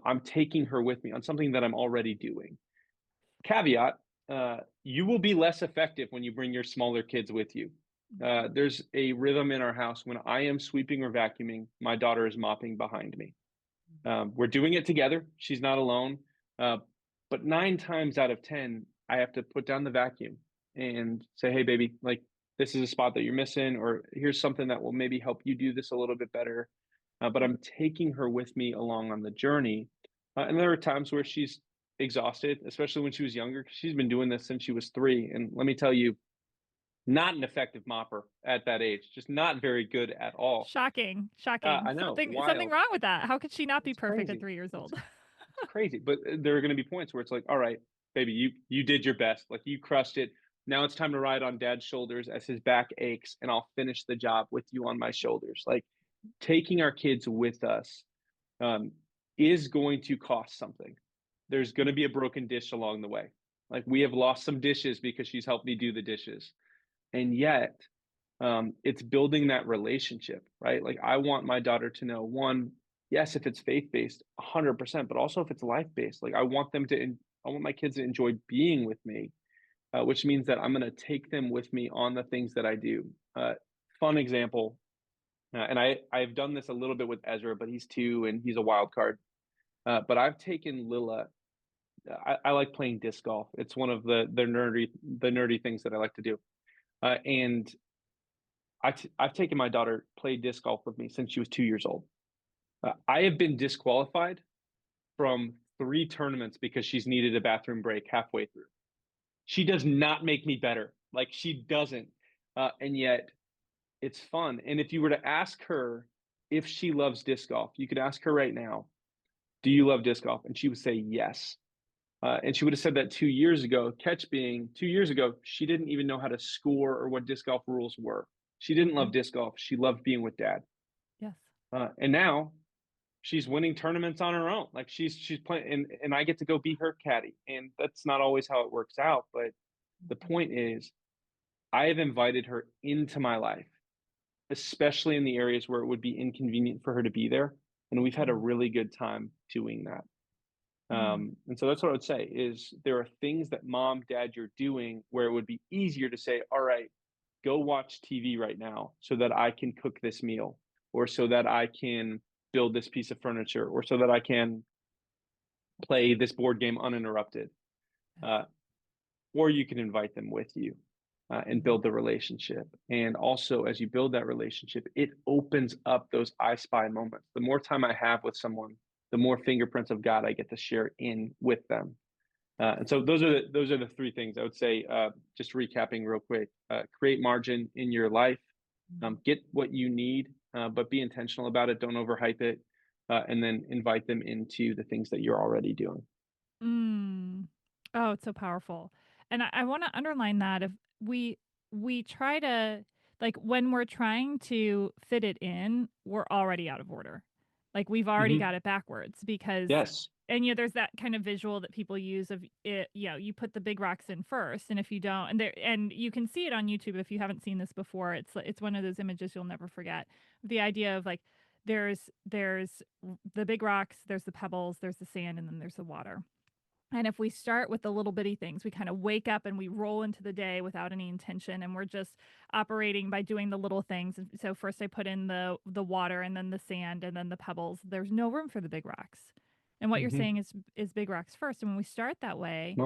Speaker 2: I'm taking her with me on something that I'm already doing. Caveat, you will be less effective when you bring your smaller kids with you. There's a rhythm in our house. When I am sweeping or vacuuming, my daughter is mopping behind me. We're doing it together. She's not alone. But 9 times out of 10, I have to put down the vacuum and say, hey, baby, like this is a spot that you're missing, or here's something that will maybe help you do this a little bit better. But I'm taking her with me along on the journey. And there are times where she's exhausted, especially when she was younger, because she's been doing this since she was 3. And let me tell you, not an effective mopper at that age, just not very good at all.
Speaker 3: Shocking.
Speaker 2: I know.
Speaker 3: Something wrong with that. How could she not be
Speaker 2: It's
Speaker 3: perfect
Speaker 2: crazy.
Speaker 3: at 3 years old?
Speaker 2: It's crazy. But there are going to be points where it's like, all right, baby, you did your best. Like you crushed it. Now it's time to ride on dad's shoulders as his back aches, and I'll finish the job with you on my shoulders. Like taking our kids with us is going to cost something. There's going to be a broken dish along the way. Like we have lost some dishes because she's helped me do the dishes. And yet it's building that relationship, right? Like I want my daughter to know, one, yes, if it's faith-based 100%, but also if it's life-based, like I want my kids to enjoy being with me, which means that I'm going to take them with me on the things that I do. Fun example. And I've done this a little bit with Ezra, but he's 2 and he's a wild card. But I've taken Lila. I like playing disc golf. It's one of the nerdy things that I like to do. And I've taken my daughter play disc golf with me since she was 2 years old. I have been disqualified from 3 tournaments because she's needed a bathroom break halfway through. She does not make me better. Like she doesn't. And yet it's fun. And if you were to ask her if she loves disc golf, you could ask her right now, do you love disc golf? And she would say yes. And she would have said that 2 years ago. Catch being 2 years ago, she didn't even know how to score or what disc golf rules were. She didn't love disc golf. She loved being with dad.
Speaker 3: Yes.
Speaker 2: And now she's winning tournaments on her own. Like she's playing, and I get to go be her caddy. And that's not always how it works out. But the point is, I have invited her into my life, especially in the areas where it would be inconvenient for her to be there. And we've had a really good time doing that. And so that's what I would say is there are things that mom, dad, you're doing where it would be easier to say, all right, go watch TV right now so that I can cook this meal, or so that I can build this piece of furniture, or so that I can play this board game uninterrupted. Or you can invite them with you and build the relationship. And also, as you build that relationship, it opens up those I spy moments. The more time I have with someone, the more fingerprints of God I get to share in with them. And so those are the three things I would say. Just recapping real quick: create margin in your life, get what you need, but be intentional about it. Don't overhype it, and then invite them into the things that you're already doing.
Speaker 3: Oh, it's so powerful. And I want to underline that if we try to, like, when we're trying to fit it in, we're already out of order. Like we've already got it backwards because
Speaker 2: Yes.
Speaker 3: and there's that kind of visual that people use of it, you put the big rocks in first, and if you don't, and you can see it on YouTube if you haven't seen this before. It's one of those images you'll never forget. The idea of like there's the big rocks, there's the pebbles, there's the sand, and then there's the water. And if we start with the little bitty things, we kind of wake up and we roll into the day without any intention, and we're just operating by doing the little things. And so first I put in the water, and then the sand, and then the pebbles. There's no room for the big rocks. And what you're saying is big rocks first. And when we start that way,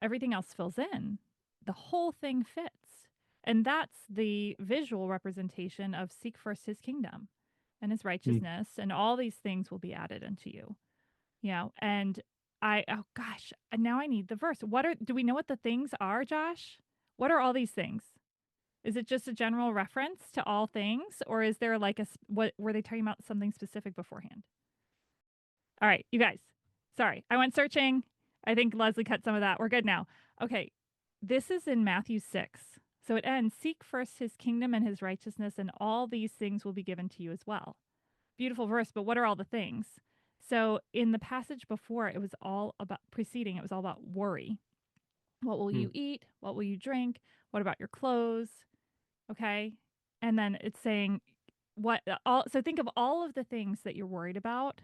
Speaker 3: everything else fills in. The whole thing fits. And that's the visual representation of seek first his kingdom and his righteousness, and all these things will be added unto you. And oh gosh, now I need the verse. Do we know what the things are, Josh? What are all these things? Is it just a general reference to all things, or is there like what were they talking about something specific beforehand? All right, you guys. Sorry, I went searching. I think Leslie cut some of that. We're good now. Okay, this is in Matthew 6. So it ends, seek first his kingdom and his righteousness, and all these things will be given to you as well. Beautiful verse, but what are all the things? So in the passage before, it was all about worry. What will you eat? What will you drink? What about your clothes? Okay. And then it's saying so think of all of the things that you're worried about.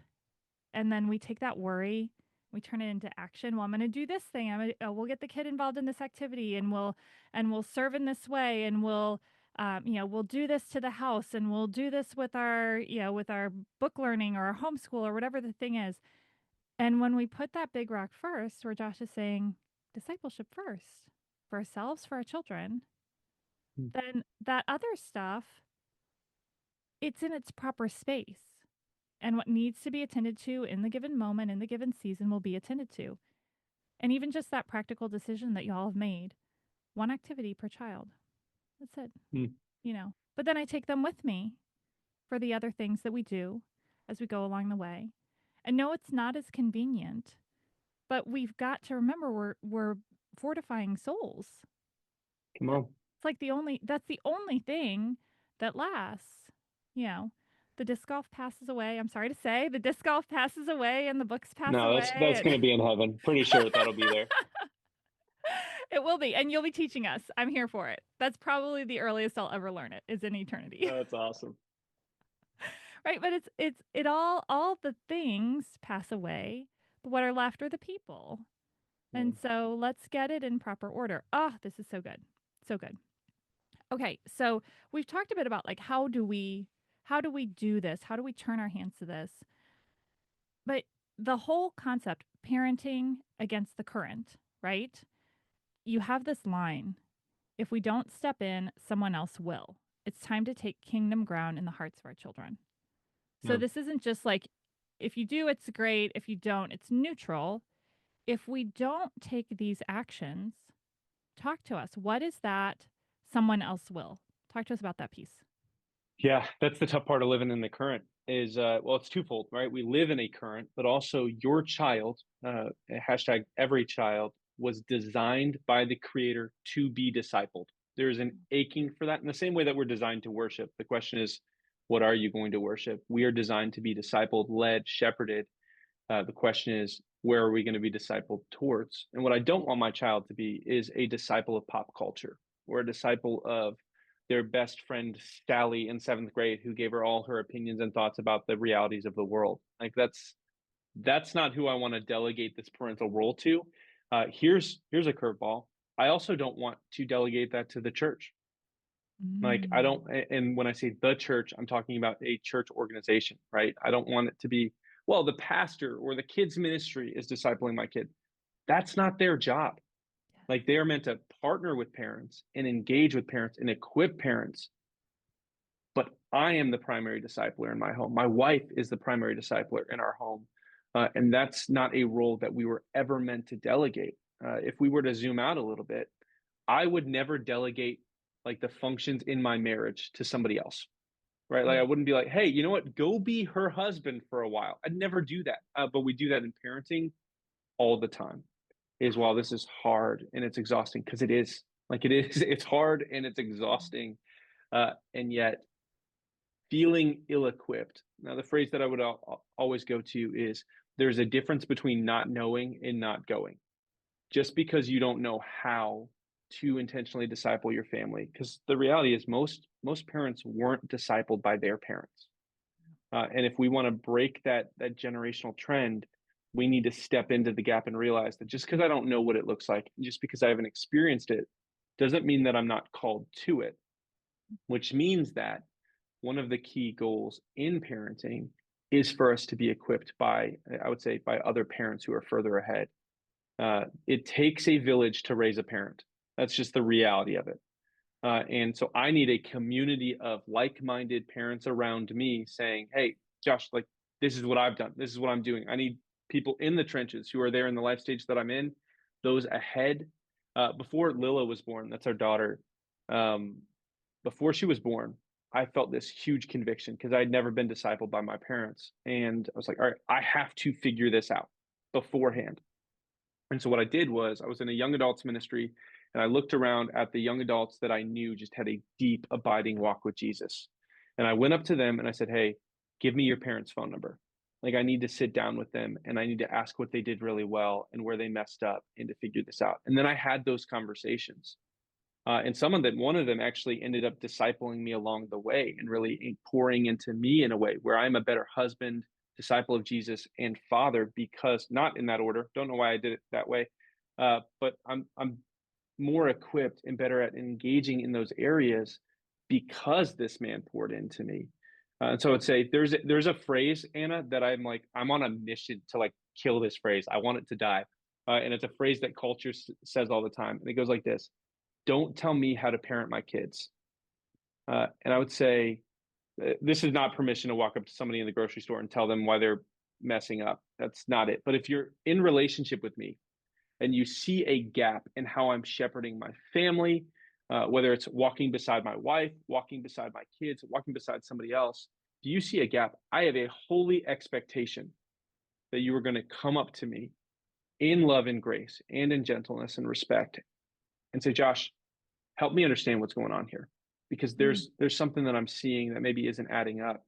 Speaker 3: And then we take that worry, we turn it into action. Well, I'm going to do this thing. We'll get the kid involved in this activity, and we'll serve in this way, and we'll do this to the house, and we'll do this with our book learning or our homeschool or whatever the thing is. And when we put that big rock first, where Josh is saying discipleship first for ourselves, for our children, then that other stuff, it's in its proper space. And what needs to be attended to in the given moment, in the given season, will be attended to. And even just that practical decision that y'all have made, one activity per child. That's it. But then I take them with me for the other things that we do as we go along the way. And no, it's not as convenient, but we've got to remember we're fortifying souls.
Speaker 2: Come on.
Speaker 3: It's like that's the only thing that lasts. The disc golf passes away. I'm sorry to say, the disc golf passes away and the books pass away.
Speaker 2: No, that's going to be in heaven. Pretty sure that'll be there.
Speaker 3: It will be, and you'll be teaching us. I'm here for it. That's probably the earliest I'll ever learn it is in eternity.
Speaker 2: That's awesome.
Speaker 3: Right, but it's all the things pass away, but what are left are the people. And so let's get it in proper order. This is so good. So good. Okay, so we've talked a bit about like how do we do this? How do we turn our hands to this? But the whole concept, parenting against the current, right? You have this line, if we don't step in, someone else will. It's time to take kingdom ground in the hearts of our children. So this isn't just like, if you do, it's great. If you don't, it's neutral. If we don't take these actions, talk to us. What is that someone else will? Talk to us about that piece.
Speaker 2: Yeah, that's the tough part of living in the current. is well, it's twofold, right? We live in a current, but also your child, hashtag every child, was designed by the creator to be discipled. There's an aching for that in the same way that we're designed to worship. The question is, what are you going to worship? We are designed to be discipled, led, shepherded. The question is, where are we going to be discipled towards? And what I don't want my child to be is a disciple of pop culture or a disciple of their best friend Sally in seventh grade, who gave her all her opinions and thoughts about the realities of the world. Like that's not who I want to delegate this parental role to. Here's a curveball. I also don't want to delegate that to the church. Like I don't, and when I say the church, I'm talking about a church organization, right? I don't want it to be, well, the pastor or the kids ministry is discipling my kid. That's not their job. Like they are meant to partner with parents and engage with parents and equip parents. But I am the primary discipler in my home. My wife is the primary discipler in our home. And that's not a role that we were ever meant to delegate. If we were to zoom out a little bit, I would never delegate like the functions in my marriage to somebody else, right? Like I wouldn't be like, hey, you know what? Go be her husband for a while. I'd never do that. But we do that in parenting all the time. Is while this is hard and it's exhausting, because it is, like it is, it's hard and it's exhausting, and yet feeling ill-equipped. Now, the phrase that I would always go to is there's a difference between not knowing and not going. Just because you don't know how to intentionally disciple your family, because the reality is most parents weren't discipled by their parents. And if we want to break that generational trend, we need to step into the gap and realize that just because I don't know what it looks like, just because I haven't experienced it, doesn't mean that I'm not called to it. Which means that one of the key goals in parenting is for us to be equipped by, I would say, by other parents who are further ahead. It takes a village to raise a parent. That's just the reality of it. And so I need a community of like-minded parents around me saying, hey, Josh, like, this is what I've done. This is what I'm doing. I need people in the trenches who are there in the life stage that I'm in, those ahead. Before Lila was born, that's our daughter. Before she was born, I felt this huge conviction because I'd never been discipled by my parents. And I was like, all right, I have to figure this out beforehand. And so what I did was I was in a young adults ministry and I looked around at the young adults that I knew just had a deep, abiding walk with Jesus. And I went up to them and I said, hey, give me your parents' phone number. Like I need to sit down with them and I need to ask what they did really well and where they messed up and to figure this out. And then I had those conversations. And one of them actually ended up discipling me along the way and really pouring into me in a way where I'm a better husband, disciple of Jesus, and father, because not in that order. Don't know why I did it that way, but I'm more equipped and better at engaging in those areas because this man poured into me. And so I'd say there's a phrase, Anna, that I'm on a mission to like kill this phrase. I want it to die, and it's a phrase that culture says all the time, and it goes like this: "Don't tell me how to parent my kids." And I would say this is not permission to walk up to somebody in the grocery store and tell them why they're messing up. That's not it. But if you're in relationship with me and you see a gap in how I'm shepherding my family, whether it's walking beside my wife, walking beside my kids, walking beside somebody else, do you see a gap? I have a holy expectation that you are going to come up to me in love and grace and in gentleness and respect and say, Josh, help me understand what's going on here, because there's something that I'm seeing that maybe isn't adding up.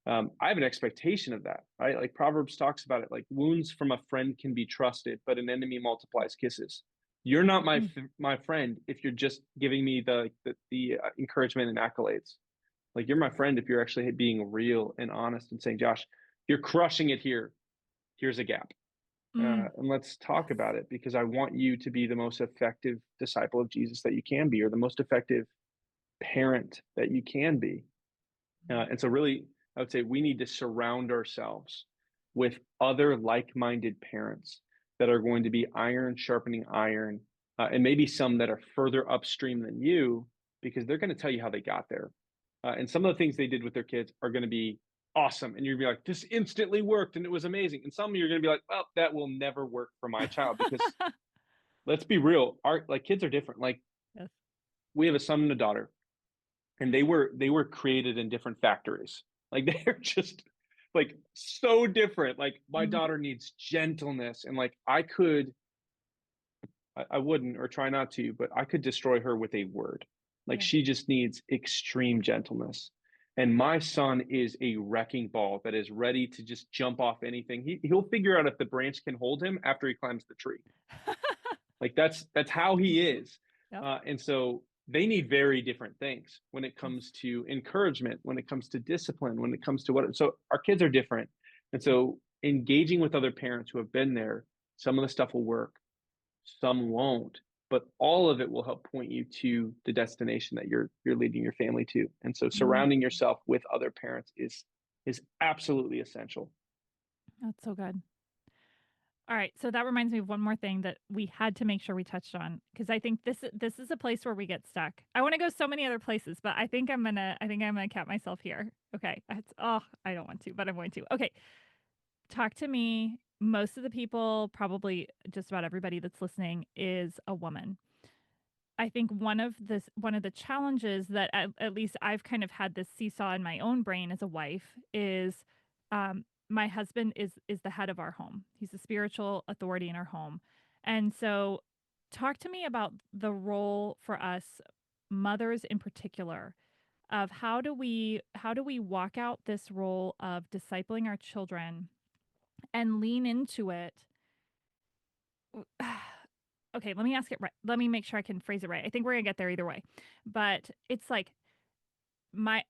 Speaker 2: I have an expectation of that, right? Like Proverbs talks about it, like wounds from a friend can be trusted, but an enemy multiplies kisses. You're not my friend if you're just giving me the encouragement and accolades. Like you're my friend if you're actually being real and honest and saying, Josh, you're crushing it here. Here's a gap. And let's talk about it, because I want you to be the most effective disciple of Jesus that you can be, or the most effective parent that you can be. And so really, I would say we need to surround ourselves with other like-minded parents that are going to be iron sharpening iron, and maybe some that are further upstream than you, because they're going to tell you how they got there. And some of the things they did with their kids are going to be awesome. And you're gonna be like, this instantly worked and it was amazing. And some of you are going to be like, well, that will never work for my child, because let's be real, our like kids are different. Like
Speaker 3: Yes.
Speaker 2: we have a son and a daughter, and they were created in different factories. Like like so different. Like my
Speaker 3: Mhm.
Speaker 2: daughter needs gentleness, and like I wouldn't or try not to, but I could destroy her with a word. Like
Speaker 3: Yeah.
Speaker 2: she just needs extreme gentleness. And my son is a wrecking ball that is ready to just jump off anything. He'll figure out if the branch can hold him after he climbs the tree. Like that's how he is.
Speaker 3: Yep.
Speaker 2: And so they need very different things when it
Speaker 3: Yes.
Speaker 2: comes to encouragement, when it comes to discipline, when it comes to what. So our kids are different, and so engaging with other parents who have been there, some of the stuff will work, some won't, but all of it will help point you to the destination that you're leading your family to. And so
Speaker 3: Mm,
Speaker 2: surrounding yourself with other parents is absolutely essential.
Speaker 3: that's so good. All right, so that reminds me of one more thing that we had to make sure we touched on because I think this is a place where we get stuck. I want to go so many other places, but I think I'm gonna cap myself here. Okay, I don't want to, but I'm going to. Okay, talk to me. Most of the people, probably just about everybody that's listening, is a woman. I think one of the challenges that at least I've kind of had this seesaw in my own brain as a wife is my husband is the head of our home. He's the spiritual authority in our home. And so talk to me about the role for us mothers in particular of how do we walk out this role of discipling our children and lean into it. Okay, let me ask it right. Let me make sure I can phrase it right. I think we're gonna get there either way. But it's like my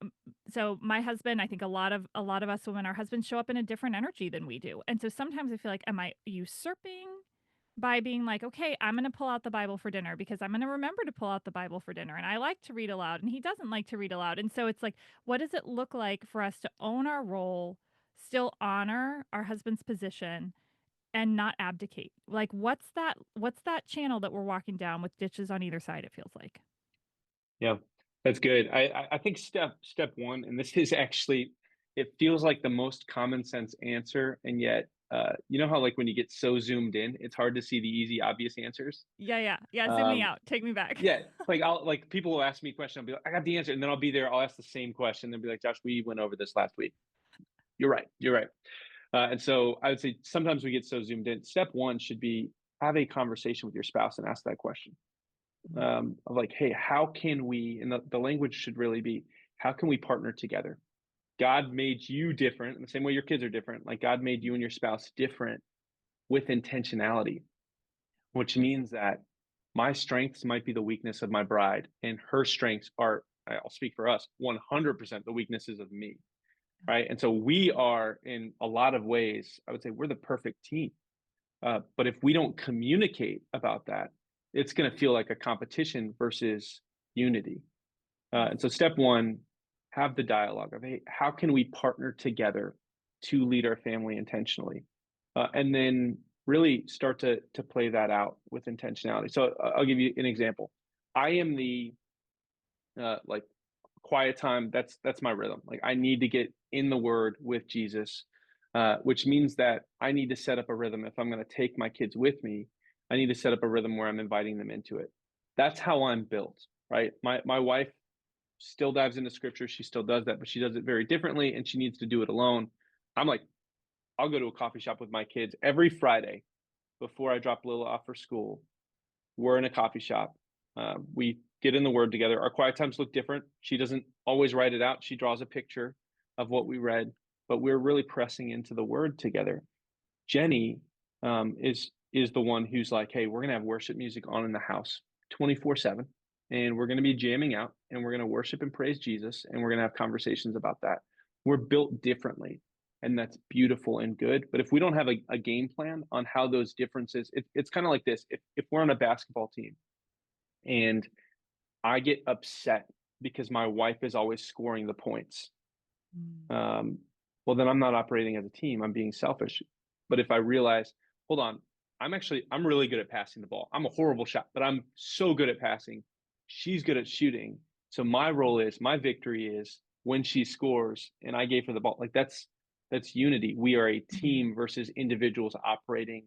Speaker 3: my husband, I think a lot of us women, our husbands show up in a different energy than we do. And so sometimes I feel like, am I usurping by being like, okay, I'm gonna pull out the Bible for dinner because I'm gonna remember to pull out the Bible for dinner. And I like to read aloud and he doesn't like to read aloud. And so it's like, what does it look like for us to own our role, still honor our husband's position? And not abdicate. Like what's that channel that we're walking down with ditches on either side, it feels like.
Speaker 2: Yeah, that's good. I think step one, and this is actually, it feels like the most common sense answer, and yet, you know how like when you get so zoomed in, it's hard to see the easy, obvious answers.
Speaker 3: Yeah, yeah. Yeah, zoom me
Speaker 2: Um,
Speaker 3: out. Take me back.
Speaker 2: yeah, like I'll like people will ask me a question, I'll be like, I got the answer, and then I'll be there, I'll ask the same question, they'll be like, Josh, we went over this last week. You're right. You're right. And so I would say sometimes we get so zoomed in. Step one should be have a conversation with your spouse and ask that question
Speaker 3: Mm,
Speaker 2: of like, hey, how can we, and the language should really be, how can we partner together? God made you different in the same way your kids are different. Like God made you and your spouse different with intentionality, which means that my strengths might be the weakness of my bride, and her strengths are, I'll speak for us, 100% the weaknesses of me. Right. And so we are, in a lot of ways, I would say we're the perfect team. But if we don't communicate about that, it's going to feel like a competition versus unity.
Speaker 3: yes.
Speaker 2: And so, step one, have the dialogue of, hey, how can we partner together to lead our family intentionally? And then really start to play that out with intentionality. So, I'll give you an example. I am the like quiet time. That's my rhythm. Like I need to get in the Word with Jesus, which means that I need to set up a rhythm. If I'm going to take my kids with me, I need to set up a rhythm where I'm inviting them into it. That's how I'm built, right? My wife still dives into scripture. She still does that, but she does it very differently, and she needs to do it alone. I'm like, I'll go to a coffee shop with my kids every Friday before I drop Lila off for school. We're in a coffee shop. We get in the Word together. Our quiet times look different. She doesn't always write it out. She draws a picture of what we read, but we're really pressing into the Word together. Jenny is the one who's like, hey, we're gonna have worship music on in the house 24/7, and we're gonna be jamming out, and we're gonna worship and praise Jesus, and we're gonna have conversations about that. We're built differently, and that's beautiful and good. But if we don't have a game plan on how those differences, it's kind of like this: if we're on a basketball team and I get upset because my wife is always scoring the points,
Speaker 3: Mm,
Speaker 2: um, well, then I'm not operating as a team. I'm being selfish. But if I realize, hold on, I'm really good at passing the ball. I'm a horrible shot, but I'm so good at passing. She's good at shooting. So my victory is when she scores and I gave her the ball. Like that's unity. We are a
Speaker 3: mhm.
Speaker 2: team versus individuals operating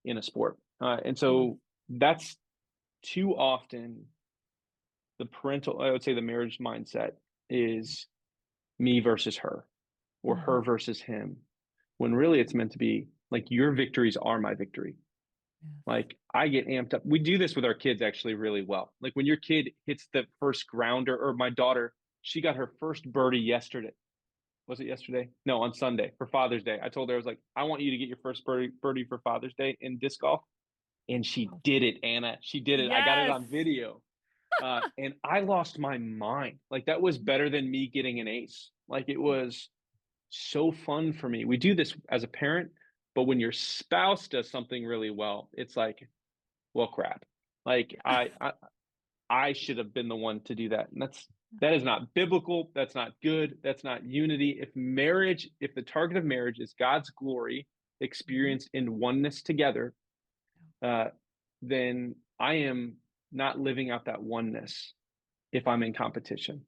Speaker 2: in a sport. And
Speaker 3: Yes.
Speaker 2: so that's too often I would say the marriage mindset is me versus her. or
Speaker 3: Mhm.
Speaker 2: her versus him, when really it's meant to be like your victories are my victory.
Speaker 3: Yes.
Speaker 2: Like I get amped up. We do this with our kids actually really well. Like when your kid hits the first grounder, or my daughter, she got her first birdie yesterday. Was it yesterday? No, on Sunday for Father's Day. I told her, I was like, I want you to get your first birdie for Father's Day in disc golf. And she
Speaker 3: Oh.
Speaker 2: did it, Anna. She did it. I got it
Speaker 3: Yes.
Speaker 2: on video. And I lost my mind. Like that was better than me getting an ace. Like it was so fun for me. We do this as a parent, but when your spouse does something really well, it's like, well, crap. Like I should have been the one to do that. And that is not biblical. That's not good. That's not unity. If the target of marriage is God's glory experienced in oneness together, uh, then I am not living out that oneness if I'm in competition.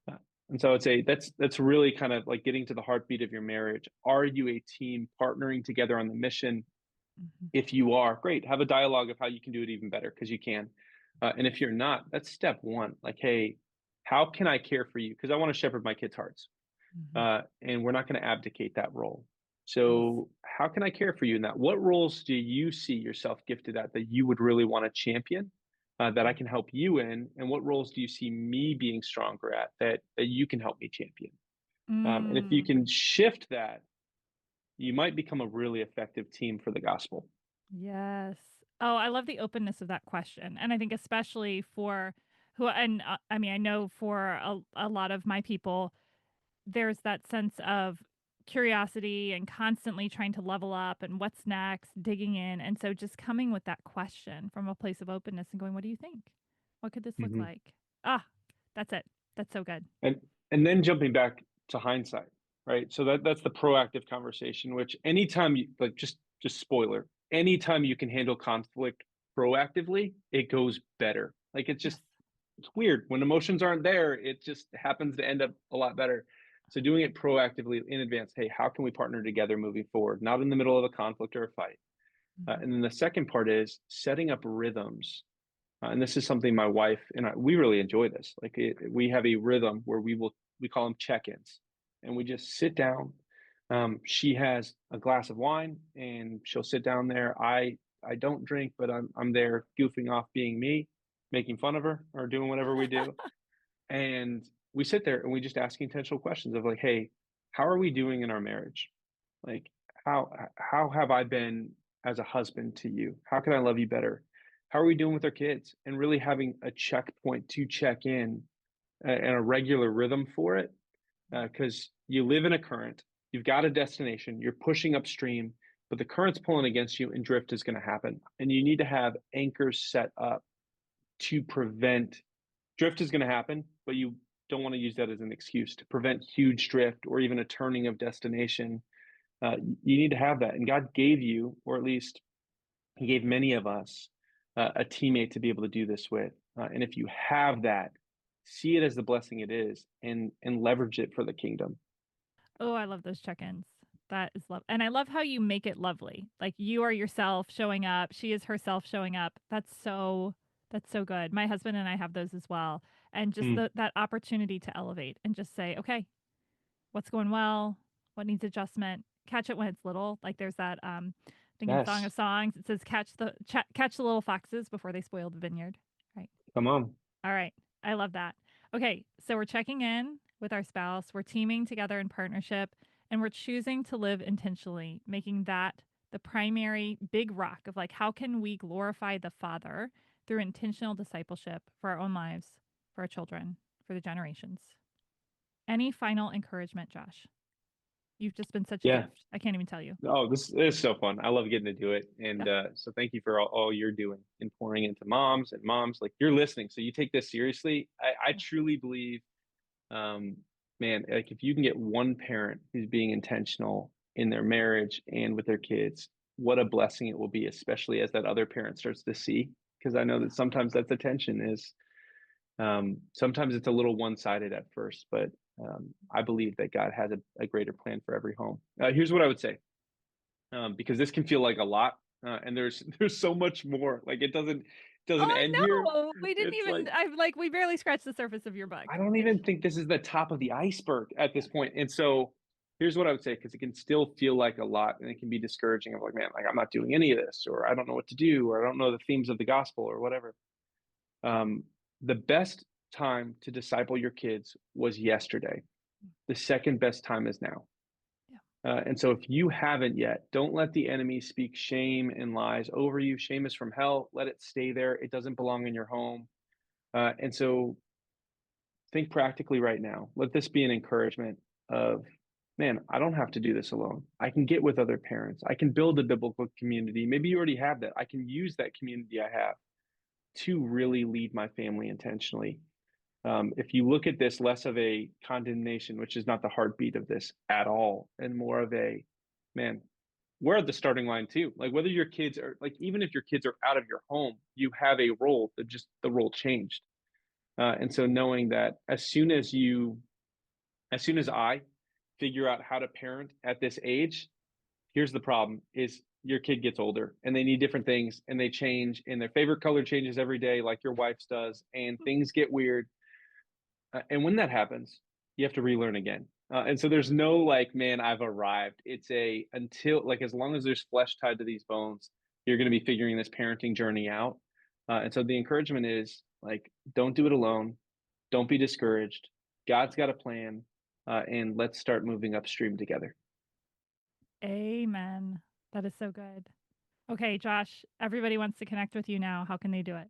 Speaker 3: Yes.
Speaker 2: And so I'd say that's really kind of like getting to the heartbeat of your marriage. Are you a team partnering together on the mission?
Speaker 3: Mhm.
Speaker 2: If you are, great. Have a dialogue of how you can do it even better, because you can. And if you're not, that's step one. Like, hey, how can I care for you? Because I want to shepherd my kids' hearts,
Speaker 3: Mhm.
Speaker 2: and we're not going to abdicate that role.
Speaker 3: Yes.
Speaker 2: So, how can I care for you in that? What roles do you see yourself gifted at that you would really want to champion, that I can help you in? And what roles do you see me being stronger at that you can help me champion? And if you
Speaker 3: Mm.
Speaker 2: can shift that, you might become a really effective team for the gospel.
Speaker 3: Yes. Oh, I love the openness of that question. And I think especially for who, and I mean, I know for a lot of my people, there's that sense of curiosity and constantly trying to level up and what's next, digging in. And so just coming with that question from a place of openness and going, what do you think? What could this look
Speaker 2: Mhm.
Speaker 3: like? Ah, that's it. That's so good.
Speaker 2: And then jumping back to hindsight, right? So that's the proactive conversation, which anytime you like, just spoiler, anytime you can handle conflict proactively, it goes better. Like
Speaker 3: Yes.
Speaker 2: it's weird when emotions aren't there, it just happens to end up a lot better. So doing it proactively in advance, hey, how can we partner together moving forward, not in the middle of a conflict or a fight?
Speaker 3: Mhm.
Speaker 2: And then the second part is setting up rhythms. And this is something my wife and we really enjoy this. Like we have a rhythm where we call them check-ins, and we just sit down. She has a glass of wine, and she'll sit down there. I don't drink, but I'm there goofing off, being me, making fun of her or doing whatever we do. And we sit there and we just ask intentional questions of like, hey, how are we doing in our marriage? Like, how have I been as a husband to you? How can I love you better? How are we doing with our kids? And really having a checkpoint to check in, and a regular rhythm for it, because you live in a current, you've got a destination, you're pushing upstream, but the current's pulling against you, and drift is going to happen. And you need to have anchors set up to prevent drift is going to happen, but you don't want to use that as an excuse to prevent huge drift or even a turning of destination. You need to have that. And God gave you, or at least He gave many of us, a teammate to be able to do this with. And if you have that, see it as the blessing it is, and leverage it for the kingdom.
Speaker 3: Oh, I love those check-ins. That is love. And I love how you make it lovely. Like you are yourself showing up, she is herself showing up. That's so good. My husband and I have those as well. And just
Speaker 2: Mm,
Speaker 3: that opportunity to elevate and just say, "Okay, what's going well? What needs adjustment?" Catch it when it's little. Like there's that I think in Song
Speaker 2: yes,
Speaker 3: of Songs it says catch the little foxes before they spoil the vineyard, right?
Speaker 2: come on.
Speaker 3: All right. I love that. Okay. So we're checking in with our spouse, we're teaming together in partnership, and we're choosing to live intentionally, making that the primary big rock of like, how can we glorify the Father through intentional discipleship for our own lives, for our children, for the generations? Any final encouragement, Josh? You've just been such a
Speaker 2: Yeah.
Speaker 3: gift. I can't even tell you.
Speaker 2: Oh, this is so fun. I love getting to do it.
Speaker 3: Yeah.
Speaker 2: And so thank you for all you're doing and pouring into moms and moms. Like you're listening. So you take this seriously. I
Speaker 3: Yeah.
Speaker 2: truly believe, um, man, like if you can get one parent who's being intentional in their marriage and with their kids, what a blessing it will be, especially as that other parent starts to see. Because I know that sometimes that's the tension is, sometimes it's a little one-sided at first, but I believe that God has a greater plan for every home. Here's what I would say, because this can feel like a lot, and there's so much more. Like it doesn't
Speaker 3: Oh
Speaker 2: end here.
Speaker 3: no, we didn't
Speaker 2: It's
Speaker 3: even.
Speaker 2: like
Speaker 3: I've like we barely scratched the surface of your book.
Speaker 2: I don't even think this is the top of the iceberg at
Speaker 3: Yeah.
Speaker 2: this point. And so here's what I would say, because it can still feel like a lot and it can be discouraging of like, man, like I'm not doing any of this, or I don't know what to do, or I don't know the themes of the gospel or whatever. Um, the best time to disciple your kids was yesterday. The second best time is now. And so if you haven't yet, don't let the enemy speak shame and lies over you. Shame is from hell. Let it stay there. It doesn't belong in your home. And so think practically right now. Let this be an encouragement of, man, I don't have to do this alone. I can get with other parents. I can build a biblical community. Maybe you already have that. I can use that community I have to really lead my family intentionally. If you look at this less of a condemnation, which is not the heartbeat of this at all, and more of a, man, we're at the starting line too. Like whether your kids are like, even if your kids are out of your home, you have a role that just the role changed. And so knowing that as soon as I figure out how to parent at this age, here's the problem is your kid gets older and they need different things and they change and their favorite color changes every day, like your wife's does, and things get weird. And when that happens, you have to relearn again. And so there's no like, man, I've arrived. It's a until like as long as there's flesh tied to these bones, you're going to be figuring this parenting journey out. And so the encouragement is like, don't do it alone. Don't be discouraged. God's got a plan, and let's start moving upstream together.
Speaker 3: Amen. That is so good. Okay, Josh, everybody wants to connect with you now. How can they do it?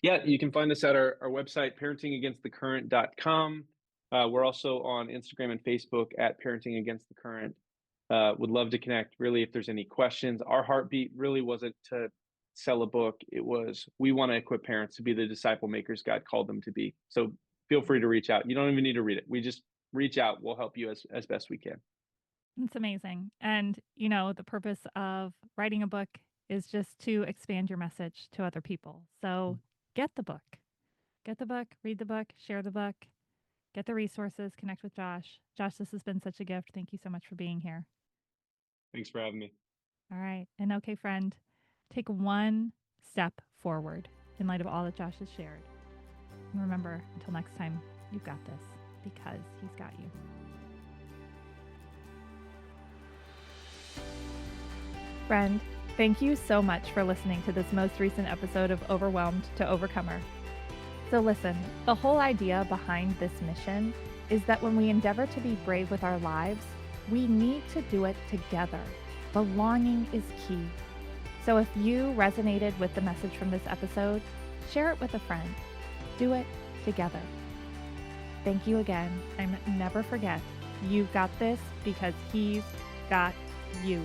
Speaker 2: Yeah, you can find us at our website, parentingagainstthecurrent.com. We're also on Instagram and Facebook at Parenting Against the Current. Would love to connect. Really, if there's any questions, our heartbeat really wasn't to sell a book. It was, we want to equip parents to be the disciple makers God called them to be. So feel free to reach out. You don't even need to read it. We just reach out. We'll help you as best we can.
Speaker 3: It's amazing. And, the purpose of writing a book is just to expand your message to other people. So get the book. Get the book, read the book, share the book, get the resources, connect with Josh. Josh, this has been such a gift. Thank you so much for being here.
Speaker 2: Thanks for having me.
Speaker 3: All right. And okay, friend, take one step forward in light of all that Josh has shared. And remember, until next time, you've got this because he's got you.
Speaker 1: Friend, thank you so much for listening to this most recent episode of Overwhelmed to Overcomer. So listen, the whole idea behind this mission is that when we endeavor to be brave with our lives, we need to do it together. Belonging is key. So if you resonated with the message from this episode, share it with a friend. Do it together. Thank you again, and never forget, you've got this because he's got you.